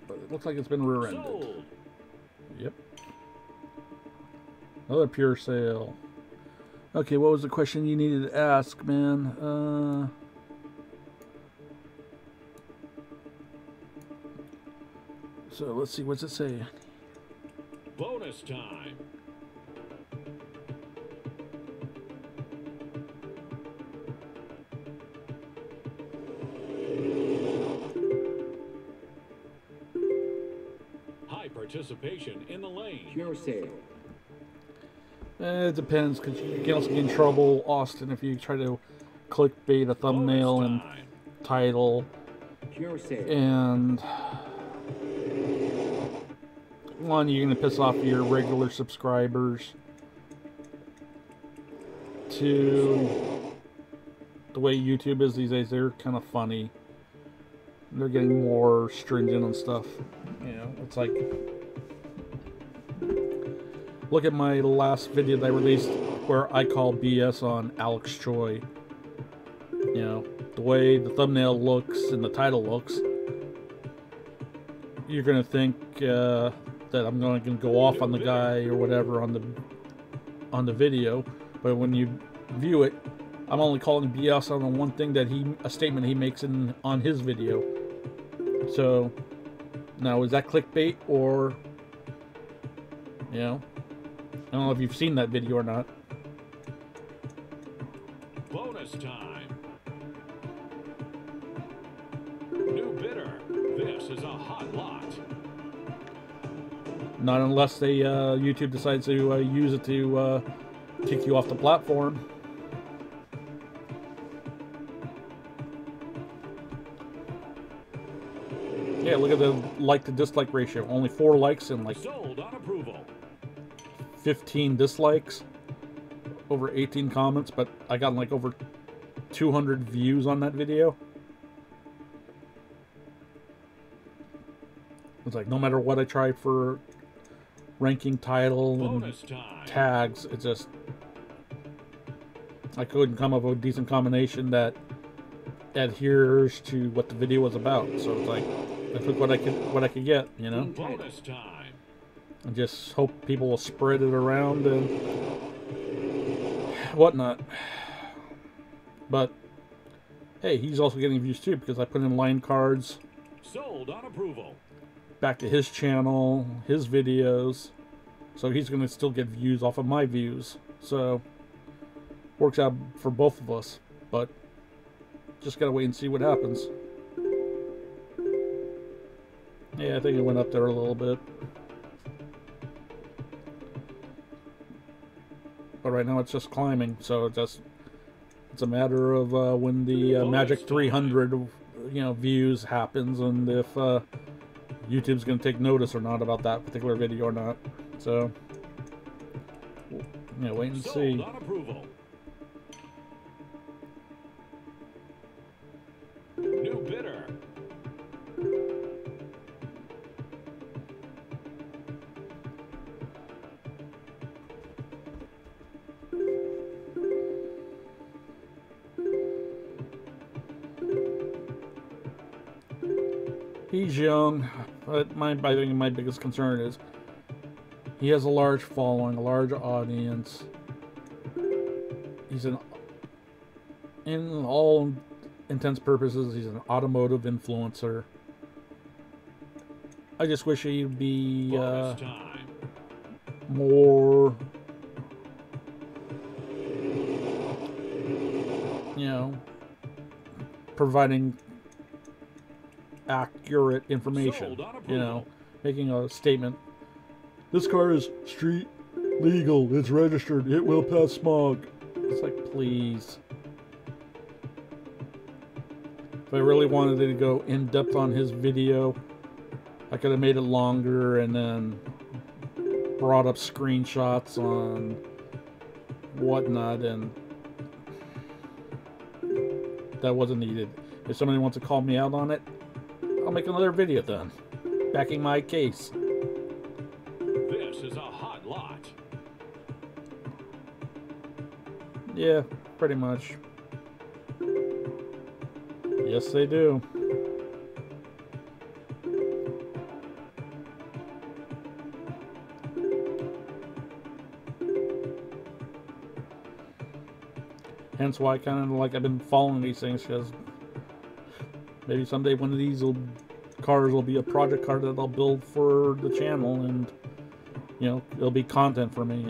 But it looks like it's been rear-ended. Sold. Yep. Another pure sale. Okay, what was the question you needed to ask, man? So let's see, what's it say? Bonus time. High participation in the lane. Pure sale. It depends, because you can also get in trouble, Austin, if you try to clickbait a thumbnail and title. Pure sale. And one, you're going to piss off your regular subscribers. Two, the way YouTube is these days, they're kind of funny. They're getting more stringent and stuff. You know, it's like Look at my last video that I released where I call BS on Alex Choi. You know, the way the thumbnail looks and the title looks, you're gonna think that I'm going to go off on the guy or whatever on the video, but when you view it, I'm only calling BS on the one thing that a statement he makes on his video. So now, is that clickbait, or, you know, I don't know if you've seen that video or not. Bonus time. New bidder. This is a hot lot. Not unless they YouTube decides to use it to kick you off the platform. Yeah, look at the like to dislike ratio. Only 4 likes and like Sold on approval. 15 dislikes. Over 18 comments, but I got like over 200 views on that video. It's like no matter what I try for ranking, title, and tags, it just, I couldn't come up with a decent combination that adheres to what the video was about. So it's like I took what I could get, you know. Bonus time. And just hope people will spread it around and whatnot. But hey, he's also getting views too because I put in line cards. Sold on approval. Back to his channel, his videos. So he's going to still get views off of my views. So works out for both of us. But just got to wait and see what happens. Yeah, I think it went up there a little bit. But right now it's just climbing, so it's a matter of when the magic 300 views happens, and if YouTube's going to take notice or not about that particular video or not. So wait and see. Sold on approval. New bidder. He's young, but I think my biggest concern is he has a large following, a large audience. He's in all intents and purposes, he's an automotive influencer. I just wish he'd be more, providing accurate information, making a statement. This car is street legal, it's registered, it will pass smog. It's like, please. If I really wanted to go in depth on his video, I could have made it longer and then brought up screenshots on whatnot, and that wasn't needed. If somebody wants to call me out on it, I'll make another video then, backing my case. This is a hot lot. Yeah, pretty much. Yes, they do. Hence why I've been following these things, because maybe someday one of these cars will be a project car that I'll build for the channel, and it'll be content for me.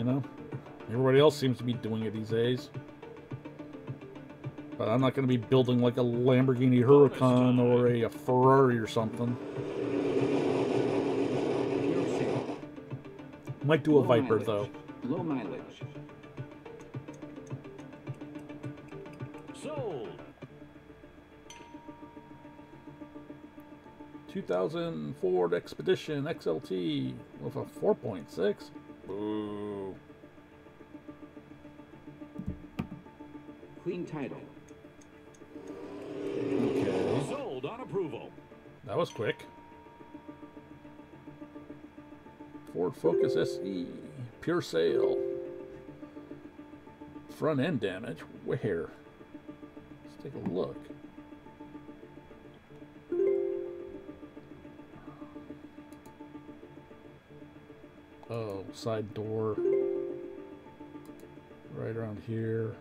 Everybody else seems to be doing it these days, but I'm not going to be building like a Lamborghini Huracan or a Ferrari or something. Might do a Viper though. Low mileage. Sold. 2000 Ford Expedition XLT with a 4.6. Boo. Clean title. Okay. Sold on approval. That was quick. Ford Focus SE. pure sale. Front end damage? Where? Let's take a look. Oh, side door. Right around here.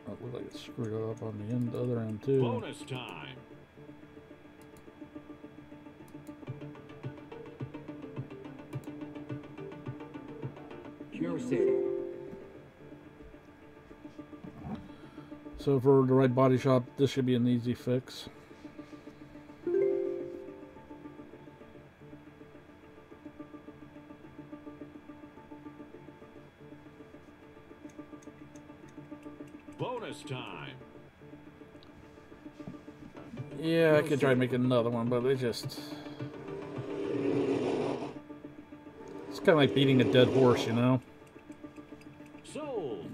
Oh, it looks like it's screwed up on the end, the other end too. Bonus time. Pure sale. So for the right body shop, this should be an easy fix. Bonus time. Yeah, I could try to make another one, but it just... It's kind of like beating a dead horse, you know? Sold.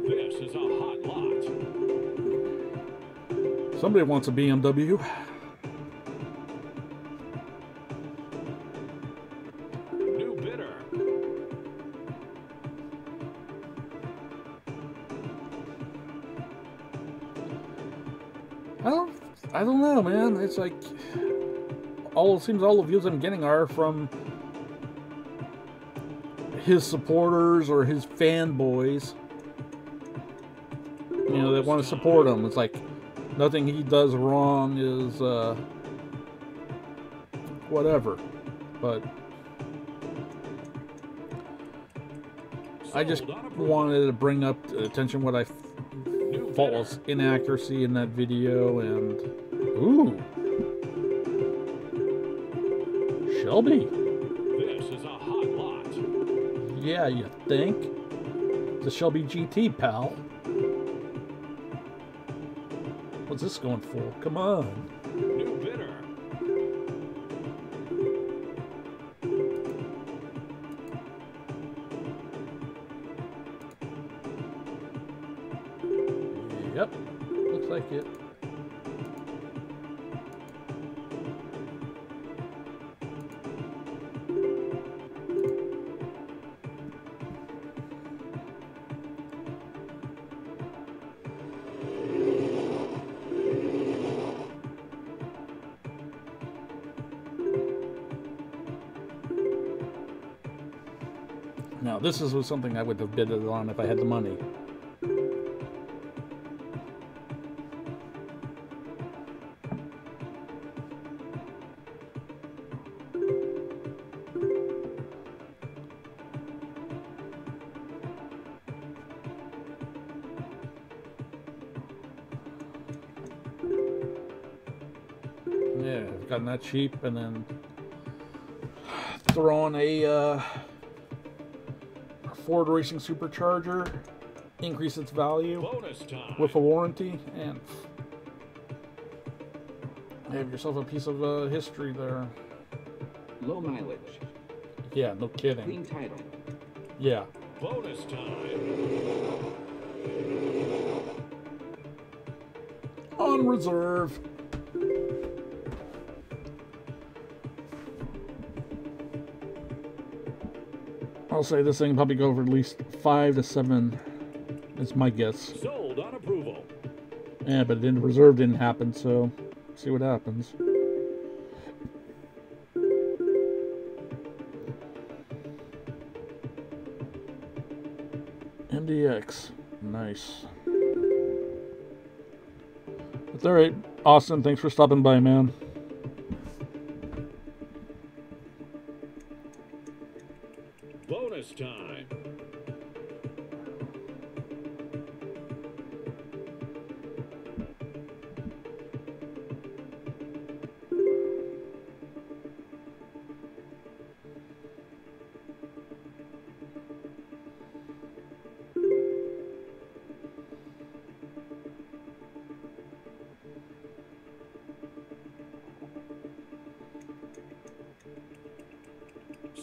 This is a hot lot. Somebody wants a BMW. New bidder. I don't know, man. It's like it seems all the views I'm getting are from his supporters or his fanboys. You know, they want to support him. It's like nothing he does wrong is whatever. But I just wanted to bring up to attention what I thought was inaccuracy in that video. And ooh, Shelby. This is a hot lot. Yeah, you think? It's a Shelby GT, pal. What's this going for? Come on. New bidder. Yep, looks like it. Now, this was something I would have bid it on if I had the money. Yeah, I've gotten that cheap, and then throw on a Ford Racing Supercharger, increase its value Bonus time. with a warranty, and have yourself a piece of history there. Low mileage. Yeah, no kidding. Clean title. Yeah. Bonus time. On reserve. I'll say this thing will probably go for at least 5 to 7. Is my guess. Sold on approval. Yeah, but then reserve didn't happen, so see what happens. MDX, nice. That's all right, Austin. Thanks for stopping by, man. Bonus time.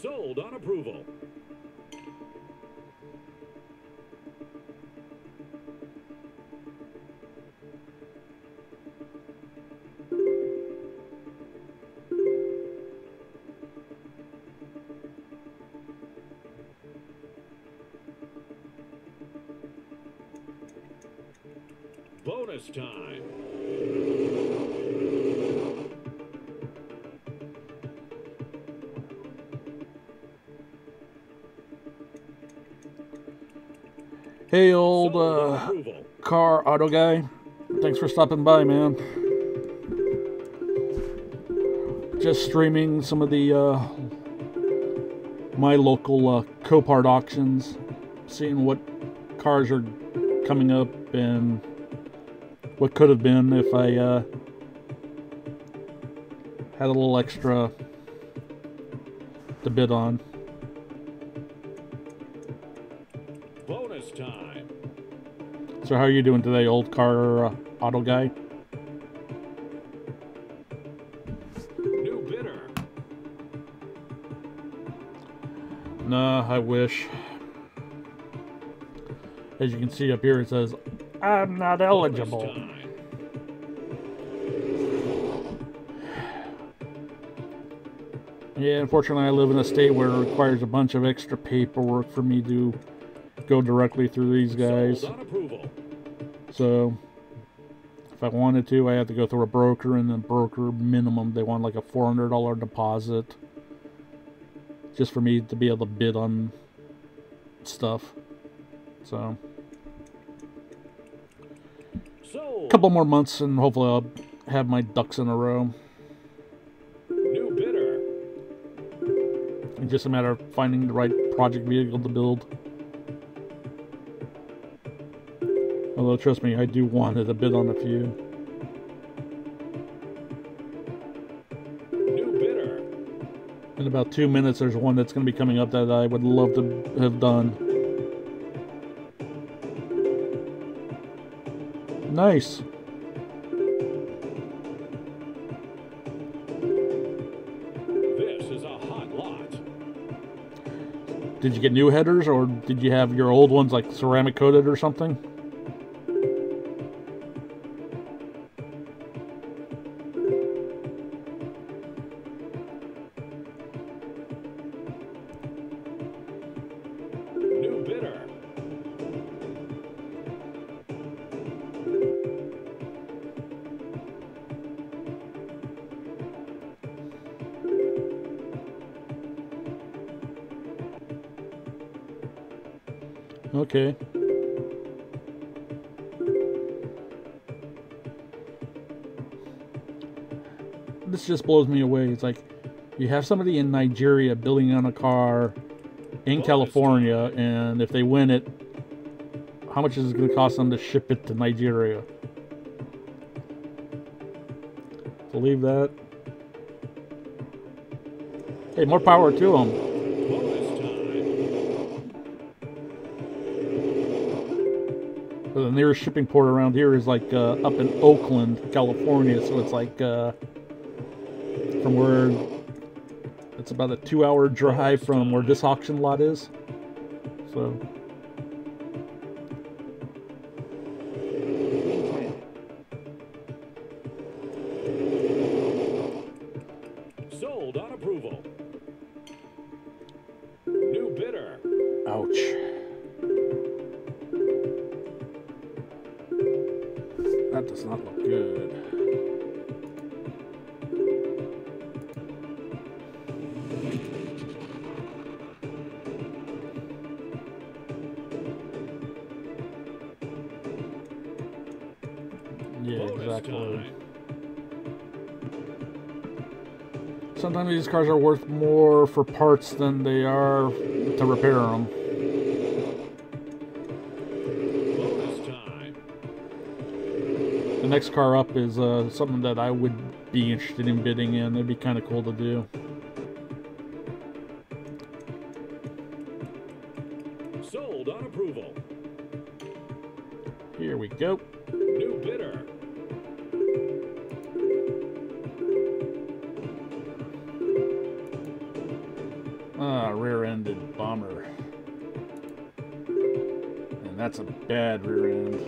Sold on approval. Bonus time. Hey, old Approval. car auto guy. Thanks for stopping by, man. Just streaming some of the my local Copart auctions, seeing what cars are coming up and what could have been if I had a little extra to bid on. Bonus time. So how are you doing today, old car auto guy? New bidder. Nah, I wish. As you can see up here, it says, I'm not eligible. Bonus time. Yeah, unfortunately, I live in a state where it requires a bunch of extra paperwork for me to go directly through these guys. Sold on approval. So, if I wanted to, I had to go through a broker, and then broker minimum, they want like a $400 deposit just for me to be able to bid on stuff. So, Sold. a couple more months, and hopefully I'll have my ducks in a row. New bidder. It's just a matter of finding the right project vehicle to build. Although, trust me, I do want it to bid on a few. New bidder. In about 2 minutes, there's one that's going to be coming up that I would love to have done. Nice. This is a hot lot. Did you get new headers, or did you have your old ones like ceramic coated or something? New bidder. Okay. This just blows me away. It's like you have somebody in Nigeria building on a car in California, and if they win it, how much is it going to cost them to ship it to Nigeria? Believe that? Hey, more power to them. Bonus time. But the nearest shipping port around here is like up in Oakland, California. So it's like from where it's about a 2-hour drive from where this auction lot is. So Sold on approval. New bidder. ouch. That does not look good. Yeah, Bonus exactly. time. Sometimes these cars are worth more for parts than they are to repair them. Bonus time. The next car up is something that I would be interested in bidding in. It'd be kind of cool to do. Sold on approval. Here we go. New bidder. Ah, rear-ended bomber. And that's a bad rear end.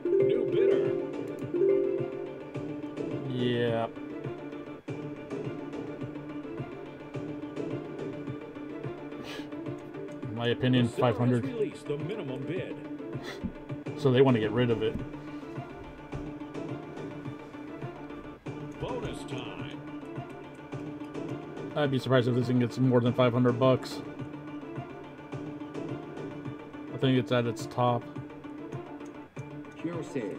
New bidder. Yeah. my opinion, The seller has 500. released the minimum bid. So they want to get rid of it. Bonus time. I'd be surprised if this thing gets more than 500 bucks. I think it's at its top. Pure sale.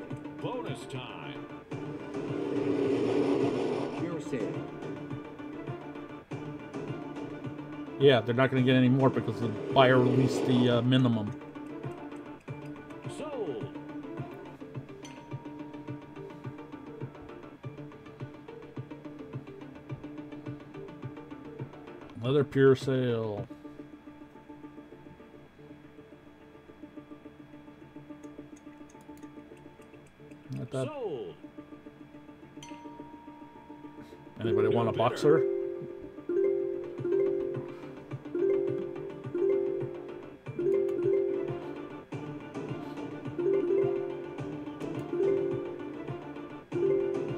Bonus time. Pure sale. Yeah, they're not going to get any more because the buyer released the minimum. Sold. Another pure sale. Not that. Sold. Anybody want a boxer?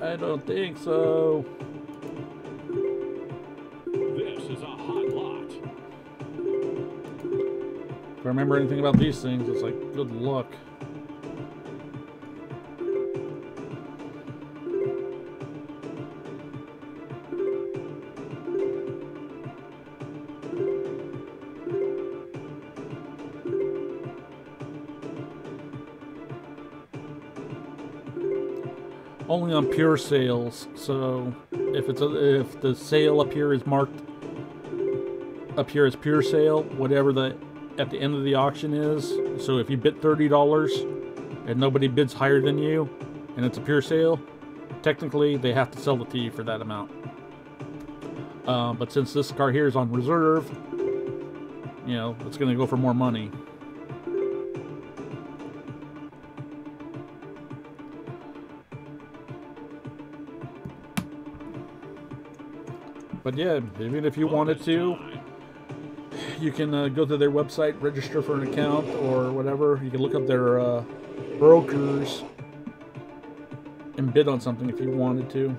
I don't think so. This is a hot lot. If I remember anything about these things, it's like, good luck. Only on pure sales, so if the sale up here is marked up here as pure sale, whatever the at the end of the auction is, so if you bid $30 and nobody bids higher than you and it's a pure sale, technically they have to sell it to you for that amount. But since this car here is on reserve, you know, it's going to go for more money. But yeah, even if you wanted to, you can go to their website, register for an account or whatever. You can look up their brokers and bid on something if you wanted to.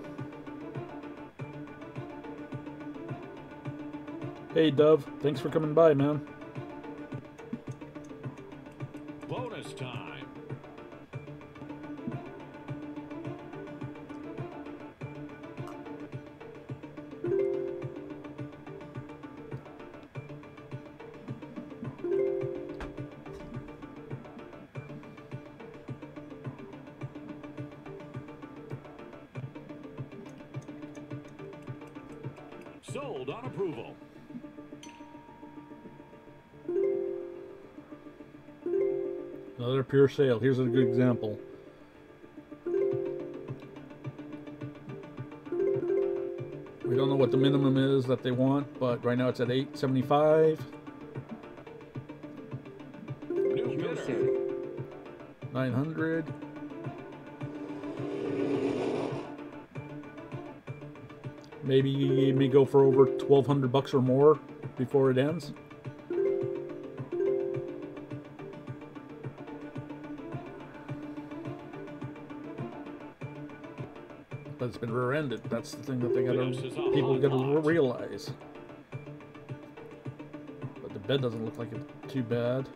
Hey Dove, thanks for coming by, man. Bonus time. Sold on approval. Another pure sale. Here's a good example. We don't know what the minimum is that they want, but right now it's at $875. New Pure bidder. sale. $900. Maybe you may go for over 1,200 bucks or more before it ends. But it's been rear-ended. That's the thing that they people gotta realize. But the bed doesn't look like it's too bad.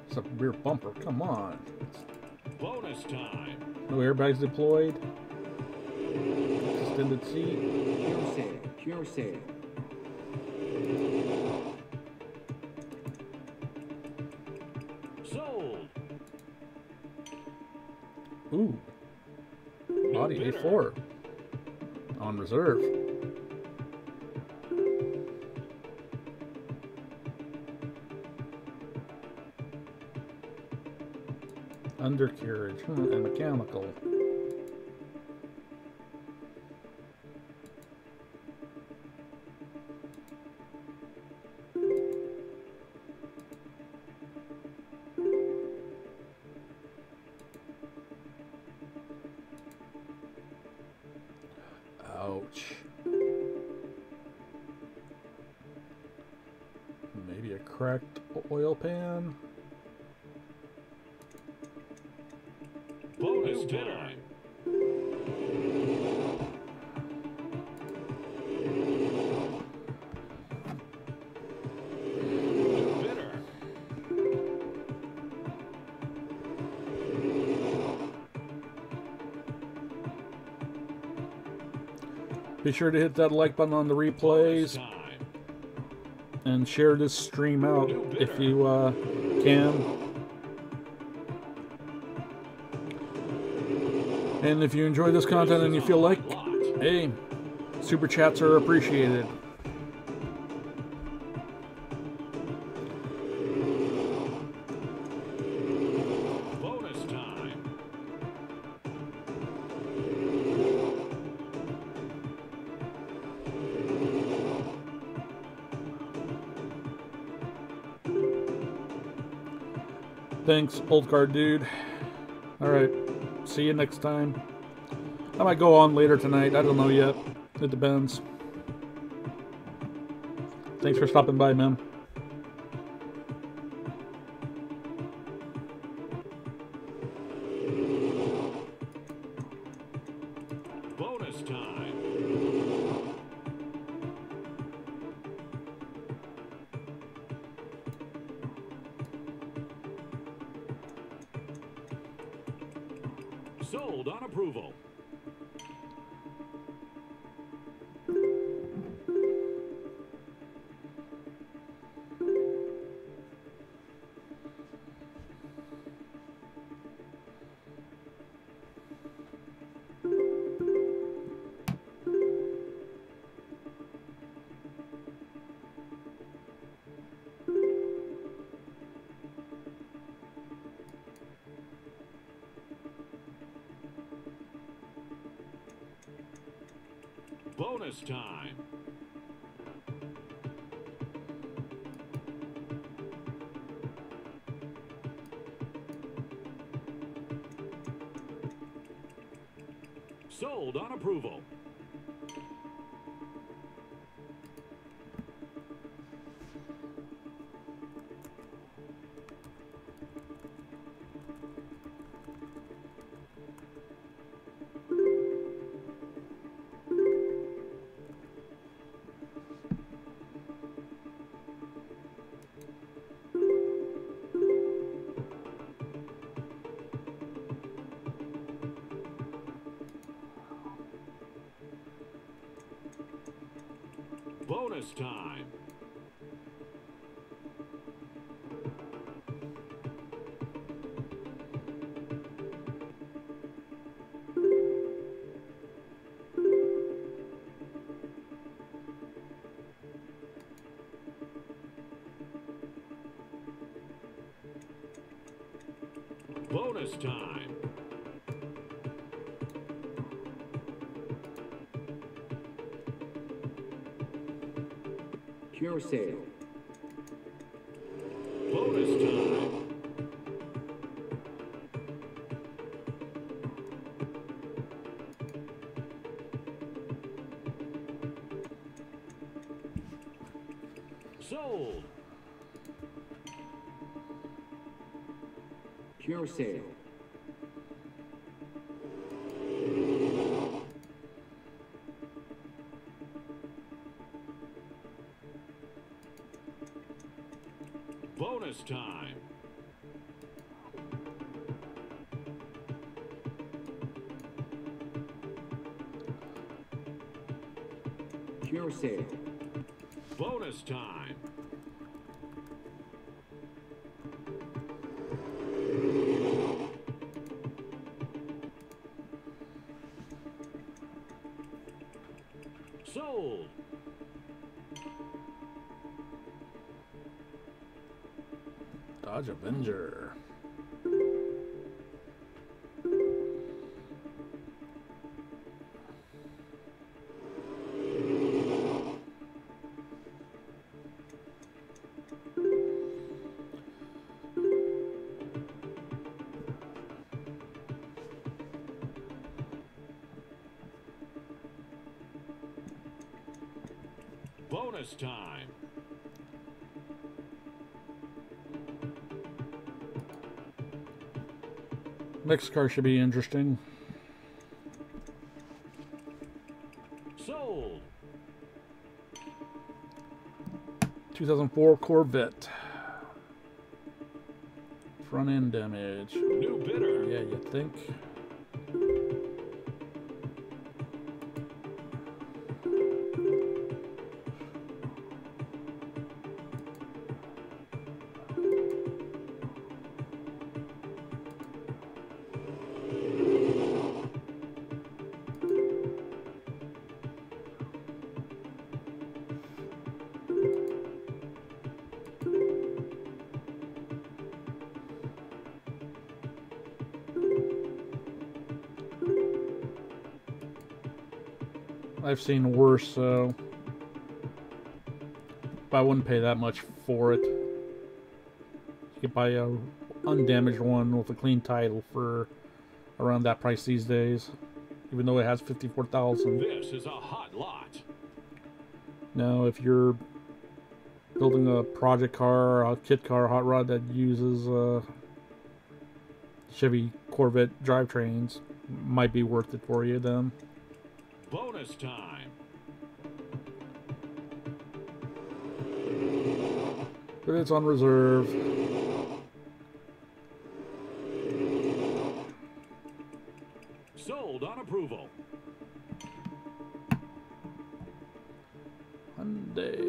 It's a rear bumper. Come on. Bonus time. No airbags deployed. Extended seat. Pure sale. Pure sale. Sold. Ooh. Audi bidder. A4 on reserve. Undercarriage and mechanical. Ouch. Maybe a cracked oil pan. Bonus time. Be sure to hit that like button on the replays Time. and share this stream out if you can. And if you enjoy this content and you feel like, hey, super chats are appreciated. Bonus time. Thanks, old card dude. Alright, see you next time. I might go on later tonight, I don't know yet. It depends. Thanks for stopping by, man. Bonus time. Sold on approval. Bonus time. Sold on approval. Bonus time. Bonus time. Pure sale. Bonus time. Sold. Pure sale. Bonus time. Pure sale. Bonus time. Sold. Dodge Avenger. Bonus time. Next car should be interesting. Sold. 2004 Corvette. Front end damage. New bidder. Yeah, you think? I've seen worse, so but I wouldn't pay that much for it. You could buy a undamaged one with a clean title for around that price these days, even though it has 54,000. This is a hot lot. Now, if you're building a project car, a kit car, hot rod that uses Chevy Corvette drivetrains, might be worth it for you then. Bonus time. But it's on reserve. Sold on approval. Hyundai.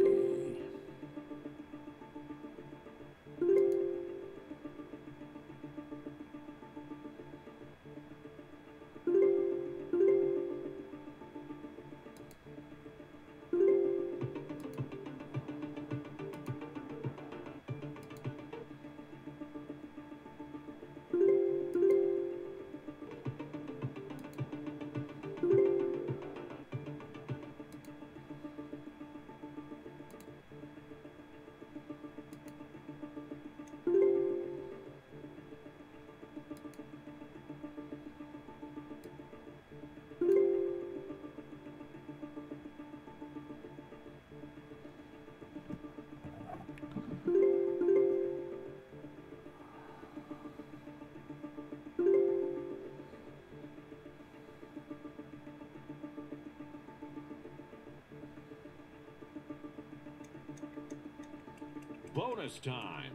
Bonus time.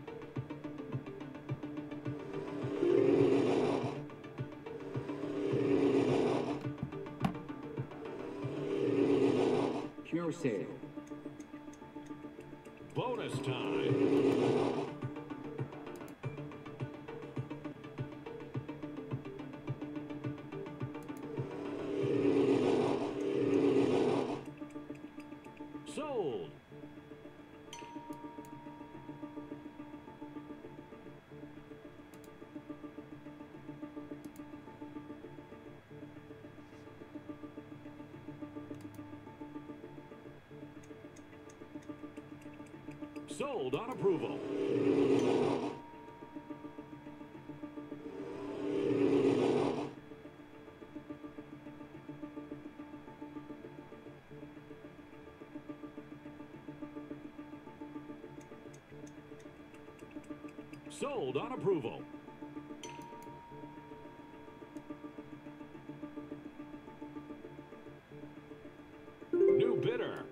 Pure sale. Bonus time. Sold. Sold on approval. Sold on approval. New bidder.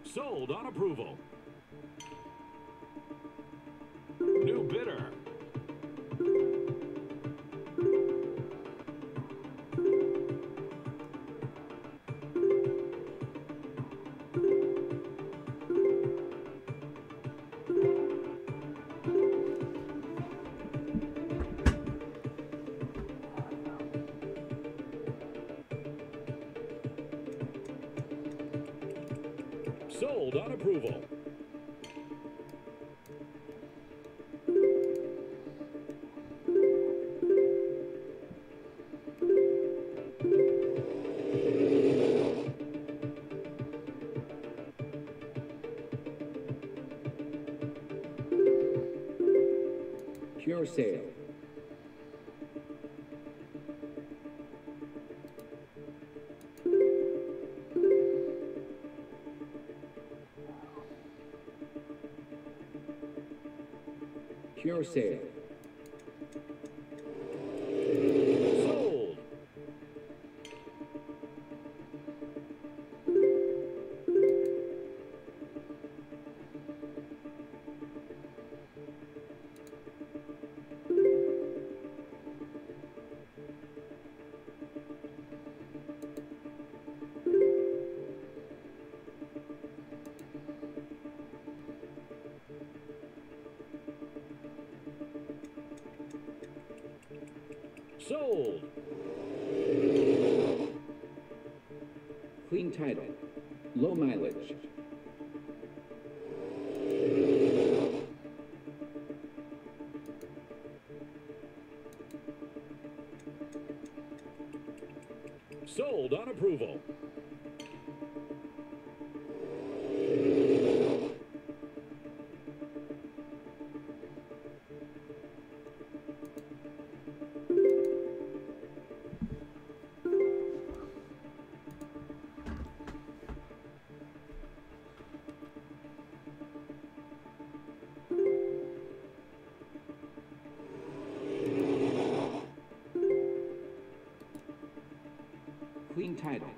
Sold on approval. New bidder. Sold on approval. Pure sale. Pure sale. Sold. Sold. Clean title. Low mileage. Sold on approval. Clean title.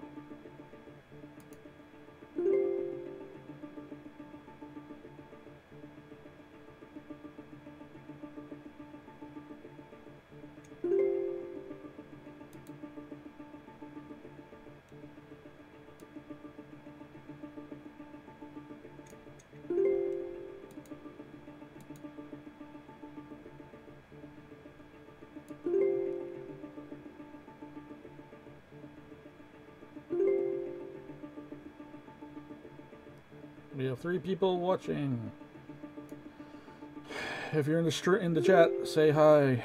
We have 3 people watching. If you're in the chat, say hi.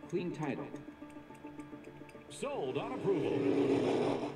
Clean title. Sold on approval.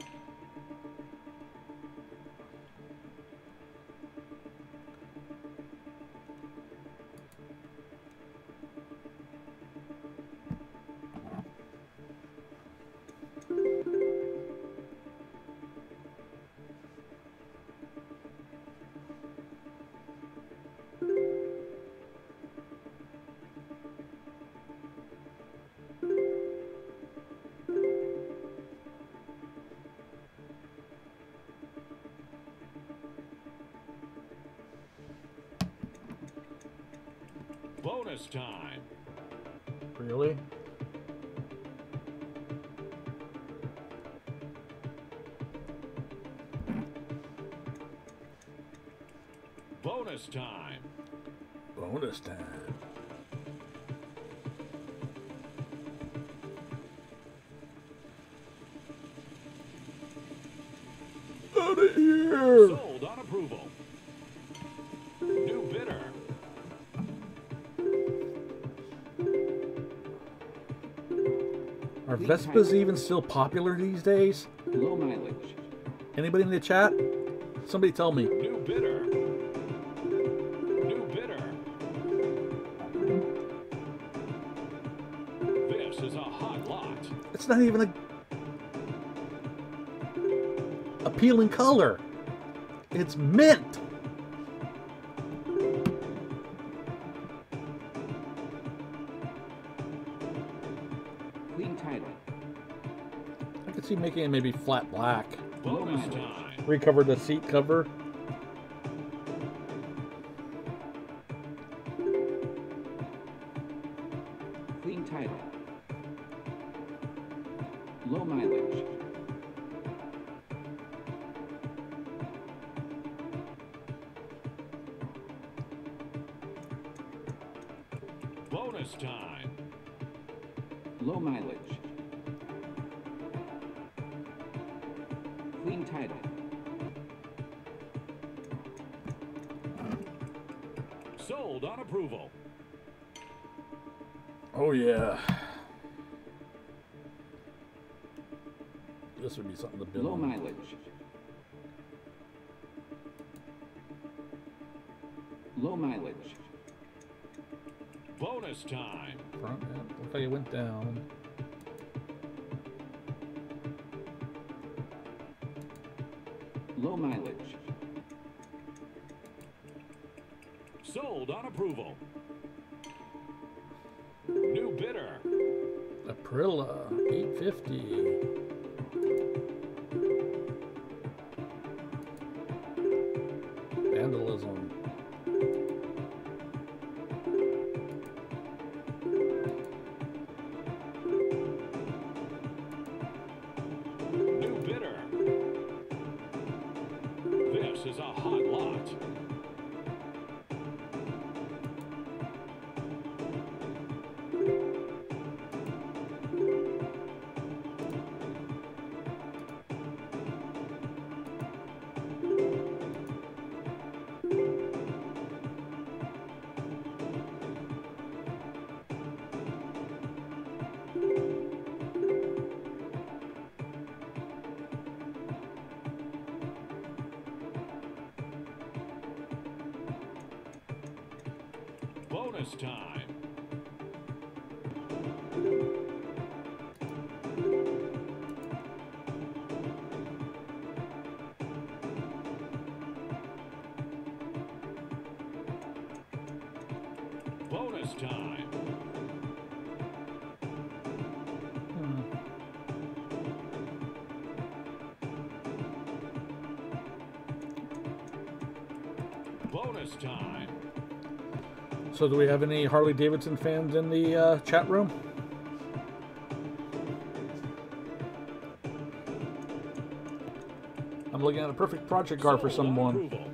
Bonus time. Really? Bonus time. Bonus time. Out of here! Sold on approval. New bidder. Are Vespas even still popular these days? Low mileage. Anybody in the chat? Somebody tell me. New bidder. New bidder. This is a hot lot. It's not even a appealing color. It's mint. Clean title. I could see making it maybe flat black. Bonus time. Recover the seat cover. Clean title. Low mileage. Bonus time. Low mileage. Clean title. Sold on approval. Oh yeah. This would be something to build Low on. mileage. Low mileage. Bonus time. Front end. Looked like it went down. Low mileage. Sold on approval. New bidder. Aprilia 850. Vandalism. Bonus time. Bonus time. Bonus time. So do we have any Harley Davidson fans in the chat room? I'm looking at a perfect project car for Sold on someone. approval.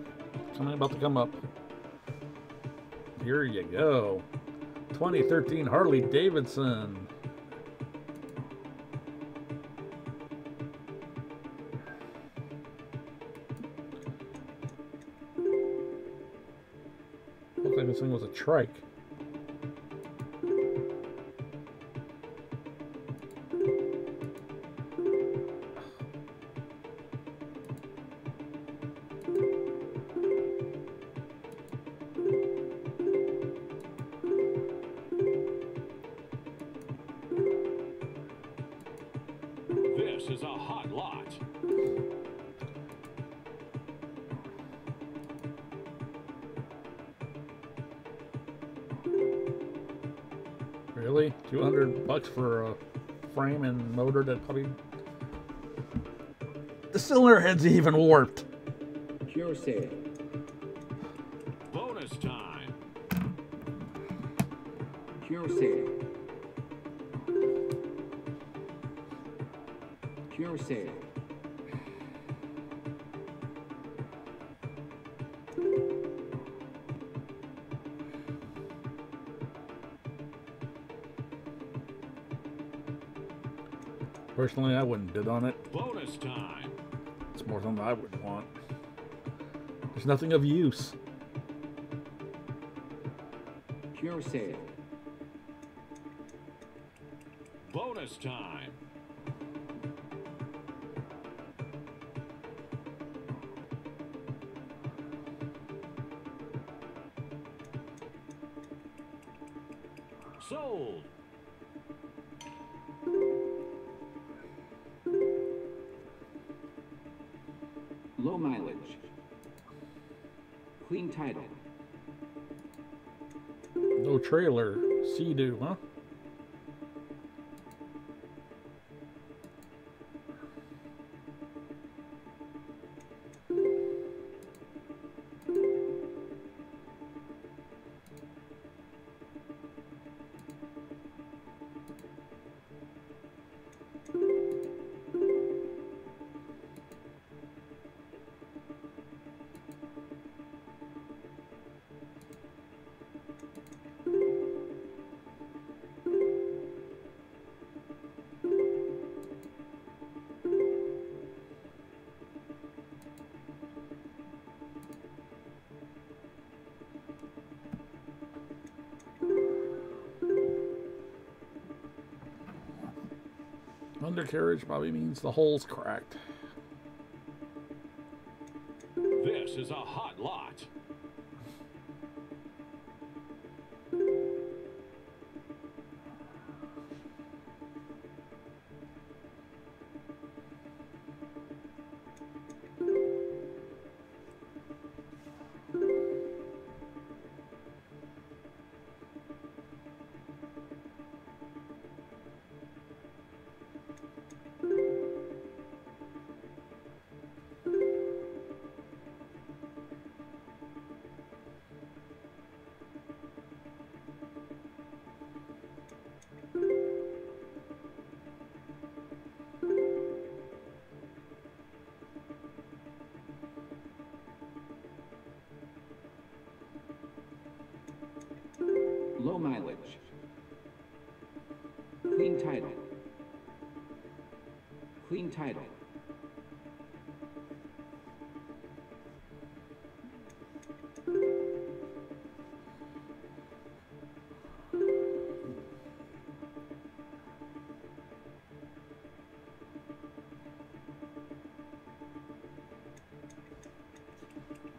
Something about to come up. Here you go. 2013 Harley Davidson. Looks like this thing was a trike. This is a hot lot. Really? $200 for a frame and motor that probably... The cylinder head's even warped. Pure sale. Bonus time. Pure sale. Pure sale. Personally, I wouldn't bid on it. Bonus time. It's more than I would want. There's nothing of use. Pure sale. Bonus time. Sold. Low mileage. Clean title. No trailer. Sea-Doo, huh? Undercarriage probably means the hole's cracked. This is a hot lot. Low mileage. Clean title. Clean title.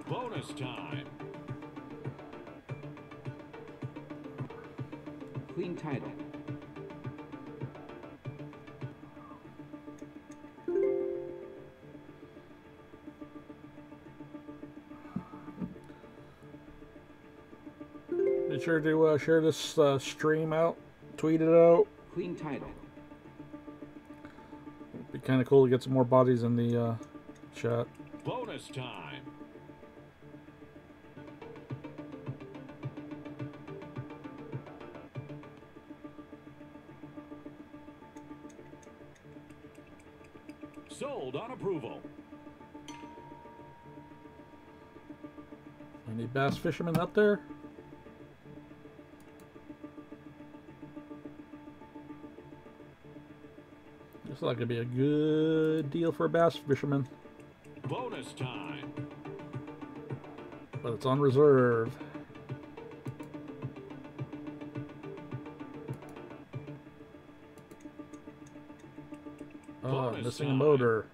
Bonus time. Clean title. Be sure to share this stream out, tweet it out. Clean title. Be kind of cool to get some more bodies in the chat. Bonus time. Sold on approval. Any bass fishermen out there? Looks like it'd be a good deal for a bass fisherman. Bonus time. But it's on reserve. Oh, Bonus missing a time. motor.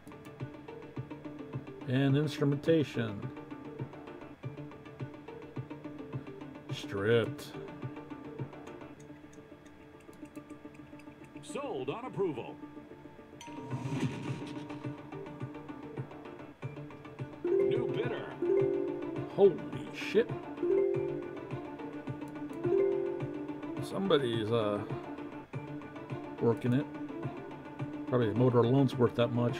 And instrumentation. Stripped. Sold on approval. New bidder. Holy shit. Somebody's working it. Probably the motor alone's worth that much.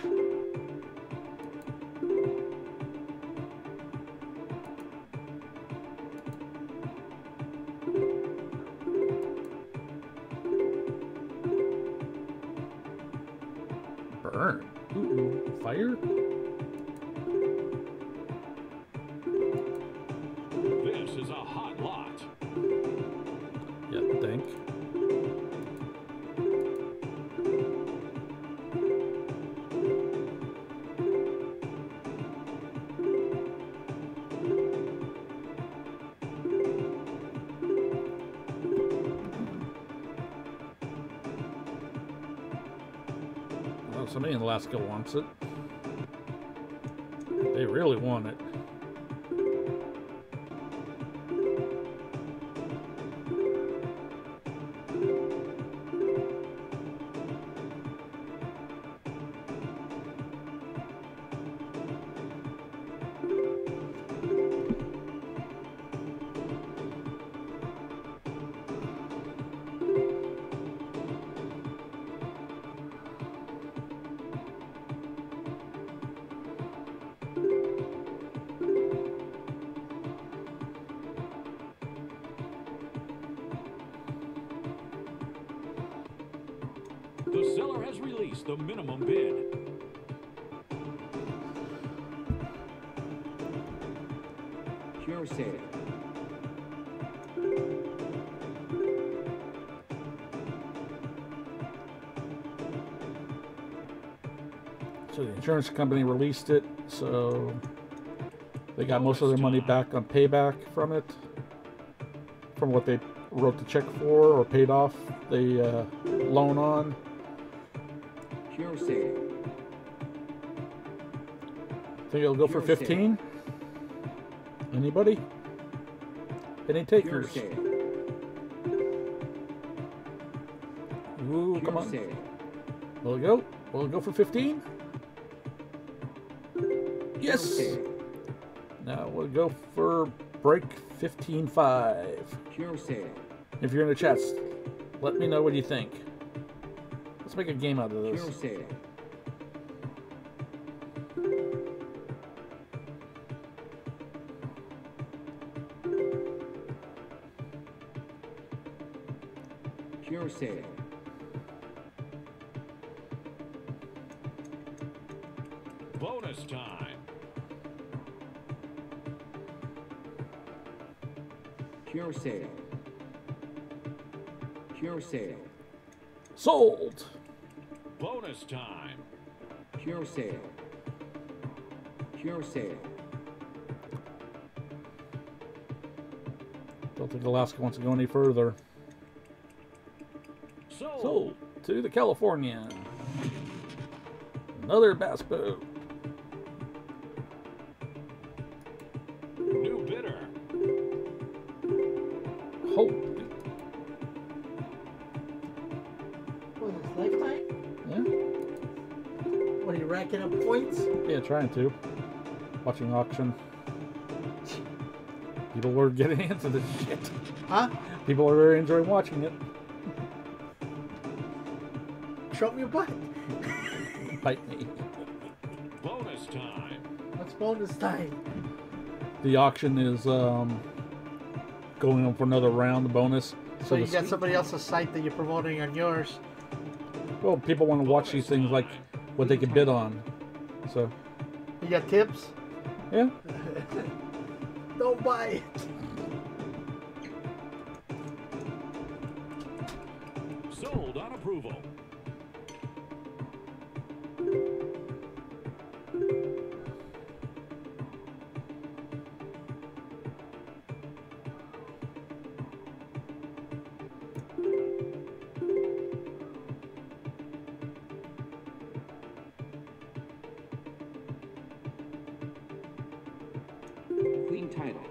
Burn. Ooh, fire? This is a hot lot. Yeah, think. Well, somebody in Alaska wants it. They really want it. The seller has released the minimum bid. Pure sale. So the insurance company released it, so they got most of their money back on payback from it, from what they wrote the check for or paid off the loan on. Pure sale. Think it'll go for Pure 15? Anybody? Any Pure takers? sale. Ooh, Pure come on. sale. Will it go? Will it go for 15? Yes! Pure sale. Now we'll go for break 15.5. Pure sale. If you're in the chats, let me know what you think. Let's make a game out of this. Pure sale. Pure sale. Bonus time. Pure sale. Pure sale. Sold! Bonus time. Pure sale. Pure sale. Don't think Alaska wants to go any further. Sold. Sold to the Californian. Another bass boat. New bidder. Holy. with his lifetime? Yeah. What, are you racking up points? Yeah, trying to. Watching auction. People were getting into this shit. Huh? People are very enjoying watching it. Show me your butt. Bite me. Bonus time. What's bonus time? The auction is going on for another round, the bonus. So you the- got somebody else's site that you're promoting on yours. Well, people want to watch these things like what they can bid on. So, You got tips? yeah. Don't buy it. Sold on approval. Queen title.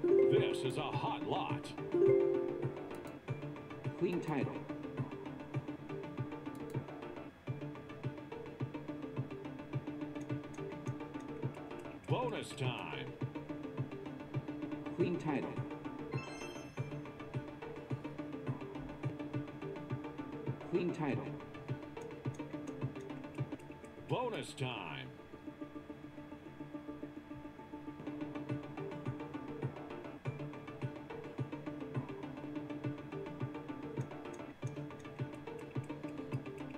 This is a hot lot. Queen title. Bonus time. Queen title. Queen title. Bonus time.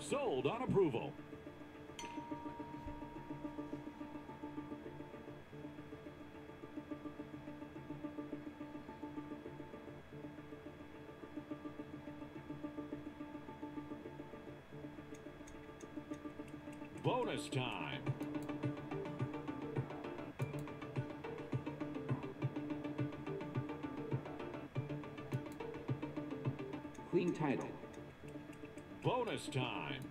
Sold on approval. Bonus time. Queen title. Bonus time.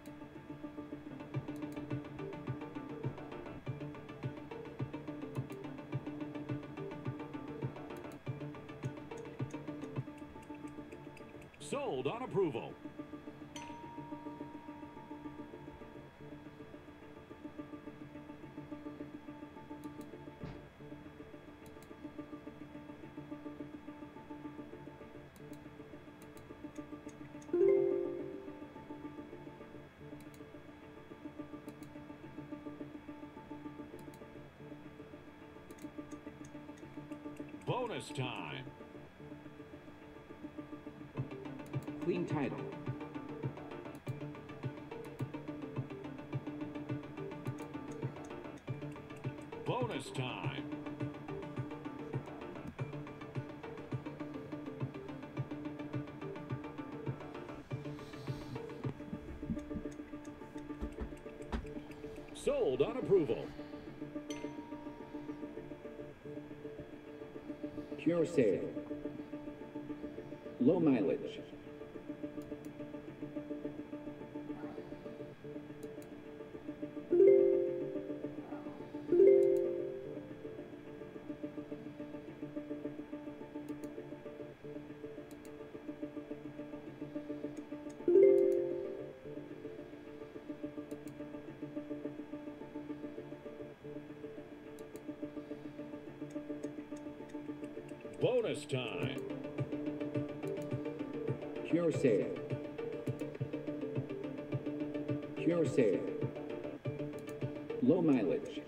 Sold on approval. Bonus time. Queen title. Bonus time. Sold on approval. Pure sale. Low mileage. Bonus time. Pure sale. Pure sale. Low mileage.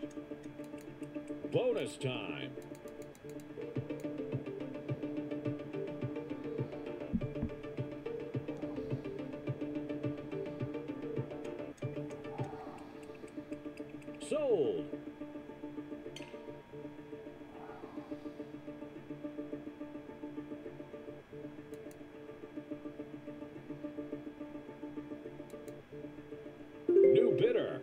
Bonus time. Sold. New bidder.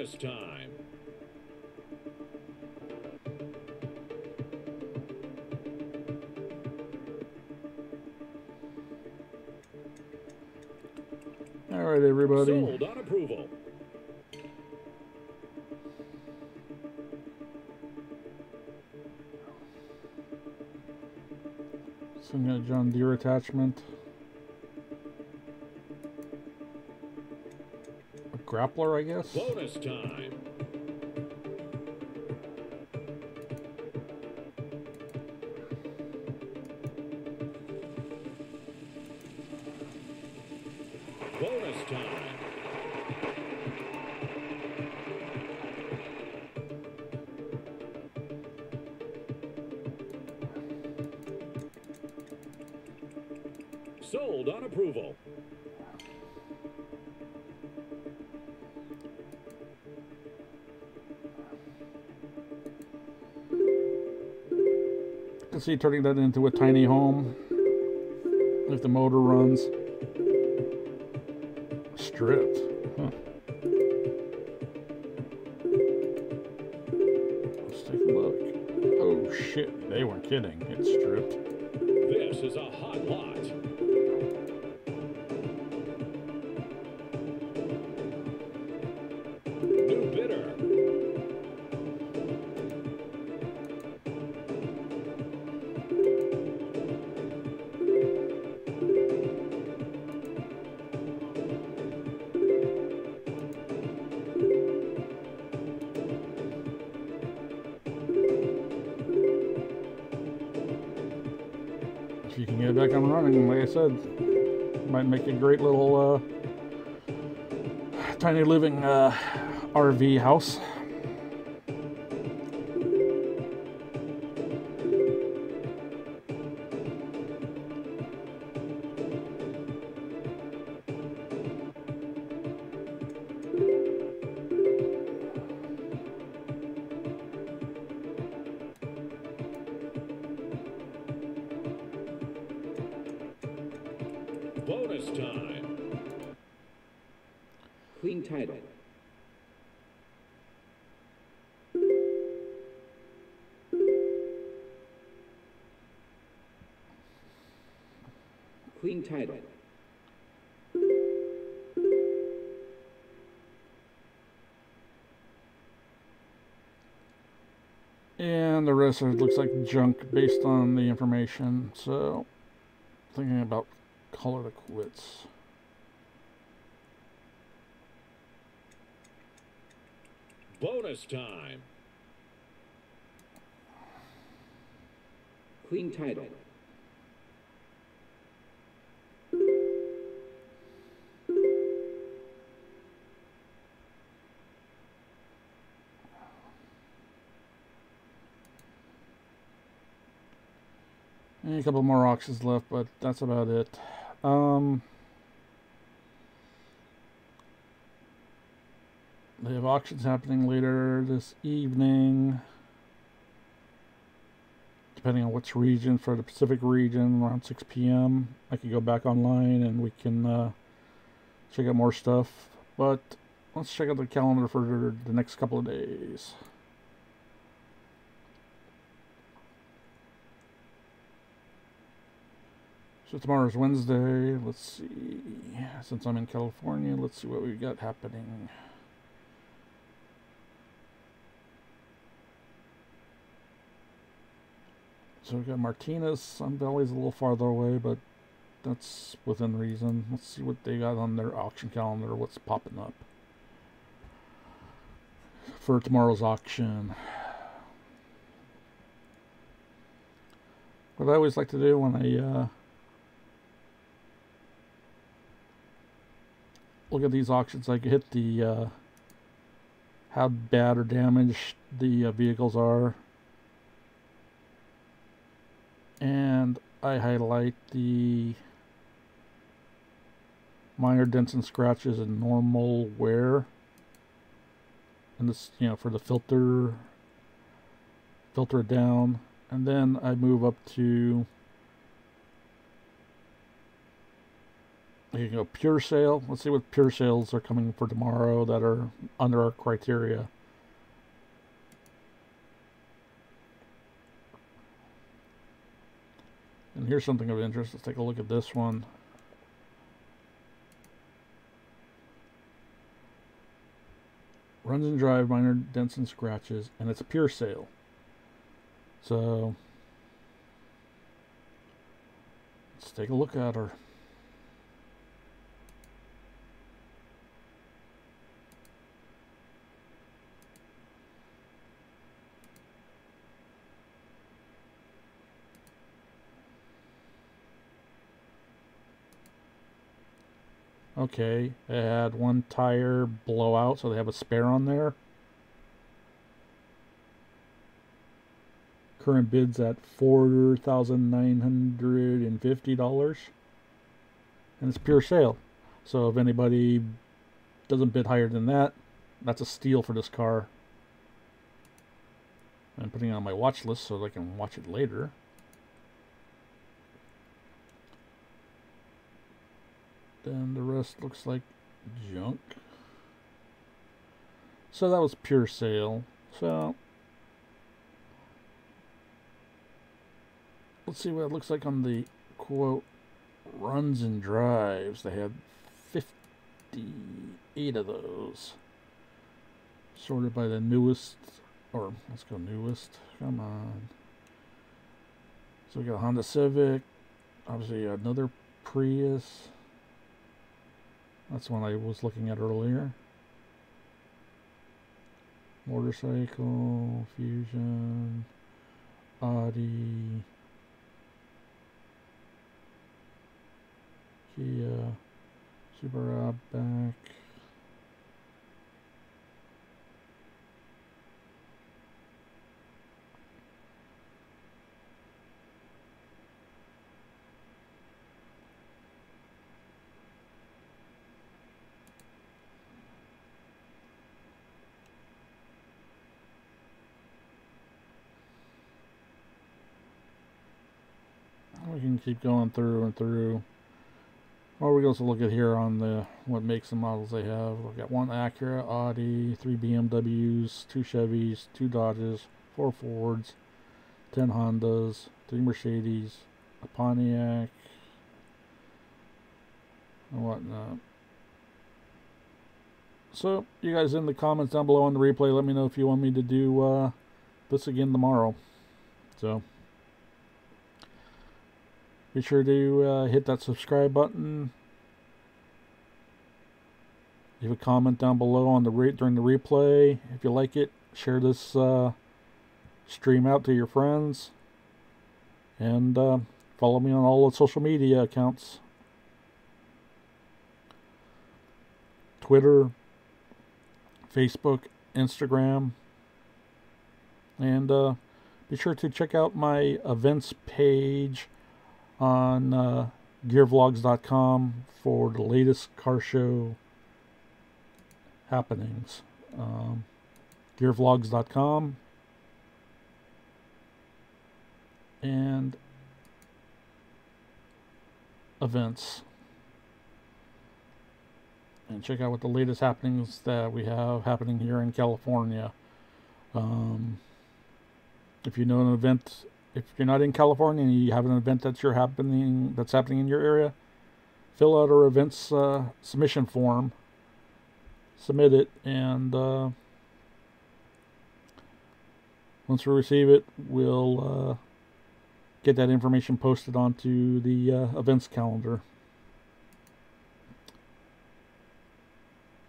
Bonus time. All right, everybody. Sold on approval. So we got a John Deere attachment. A grappler, I guess. Bonus time. Bonus time. Sold on approval. You can see turning that into a tiny home if the motor runs. Stripped. Huh. Let's take a look. Oh shit, they weren't kidding. It's stripped. This is a hot lot. New bidder. If you can get it back on running, like I said, might make a great little tiny living RV house. Bonus time. Clean title. Clean title. And the rest of it looks like junk based on the information. So, thinking about color the quits. Bonus time. Clean title. And a couple more auctions left, but that's about it. They have auctions happening later this evening, depending on which region. For the Pacific region, around 6 p.m. I could go back online and we can check out more stuff. But let's check out the calendar for the next couple of days. So tomorrow's Wednesday. Let's see. Since I'm in California, let's see what we got happening. So we got Martinez. Sun Valley's a little farther away, but that's within reason. Let's see what they got on their auction calendar. What's popping up for tomorrow's auction. What I always like to do when I look at these auctions, I hit the how bad or damaged the vehicles are, and I highlight the minor dents and scratches and normal wear, and this, you know, for the filter it down, and then I move up to You can go pure sale. Let's see what pure sales are coming for tomorrow that are under our criteria. And here's something of interest. Let's take a look at this one. Runs and drive, minor dents and scratches, and it's a pure sale. So let's take a look at her. Okay, it had one tire blowout, so they have a spare on there. Current bid's at $4,950, and it's pure sale. So if anybody doesn't bid higher than that, that's a steal for this car. I'm putting it on my watch list so I can watch it later. Then the rest looks like junk. So that was pure sale. So let's see what it looks like on the quote runs and drives. They had 58 of those, sorted by the newest, or let's go newest. Come on. So we got a Honda Civic, obviously another Prius. That's one I was looking at earlier. Motorcycle, Fusion, Audi, Kia, Super Outback. We can keep going through and through. Or we also look at here on the what makes and models they have. We've got one Acura, Audi, 3 BMWs, 2 Chevys, 2 Dodges, 4 Fords, 10 Hondas, 3 Mercedes, a Pontiac, and whatnot. So, you guys in the comments down below on the replay, let me know if you want me to do this again tomorrow. So, be sure to hit that subscribe button. Leave a comment down below on the during the replay. If you like it, share this stream out to your friends. And follow me on all the social media accounts. Twitter, Facebook, Instagram. And be sure to check out my events page on gearvlogz.com for the latest car show happenings. Gearvlogz.com and events, and check out what the latest happenings that we have happening here in California. If you know an event, if you're not in California and you have an event that's happening in your area, fill out our events submission form, submit it, and once we receive it, we'll get that information posted onto the events calendar.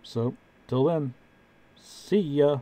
So, till then, see ya.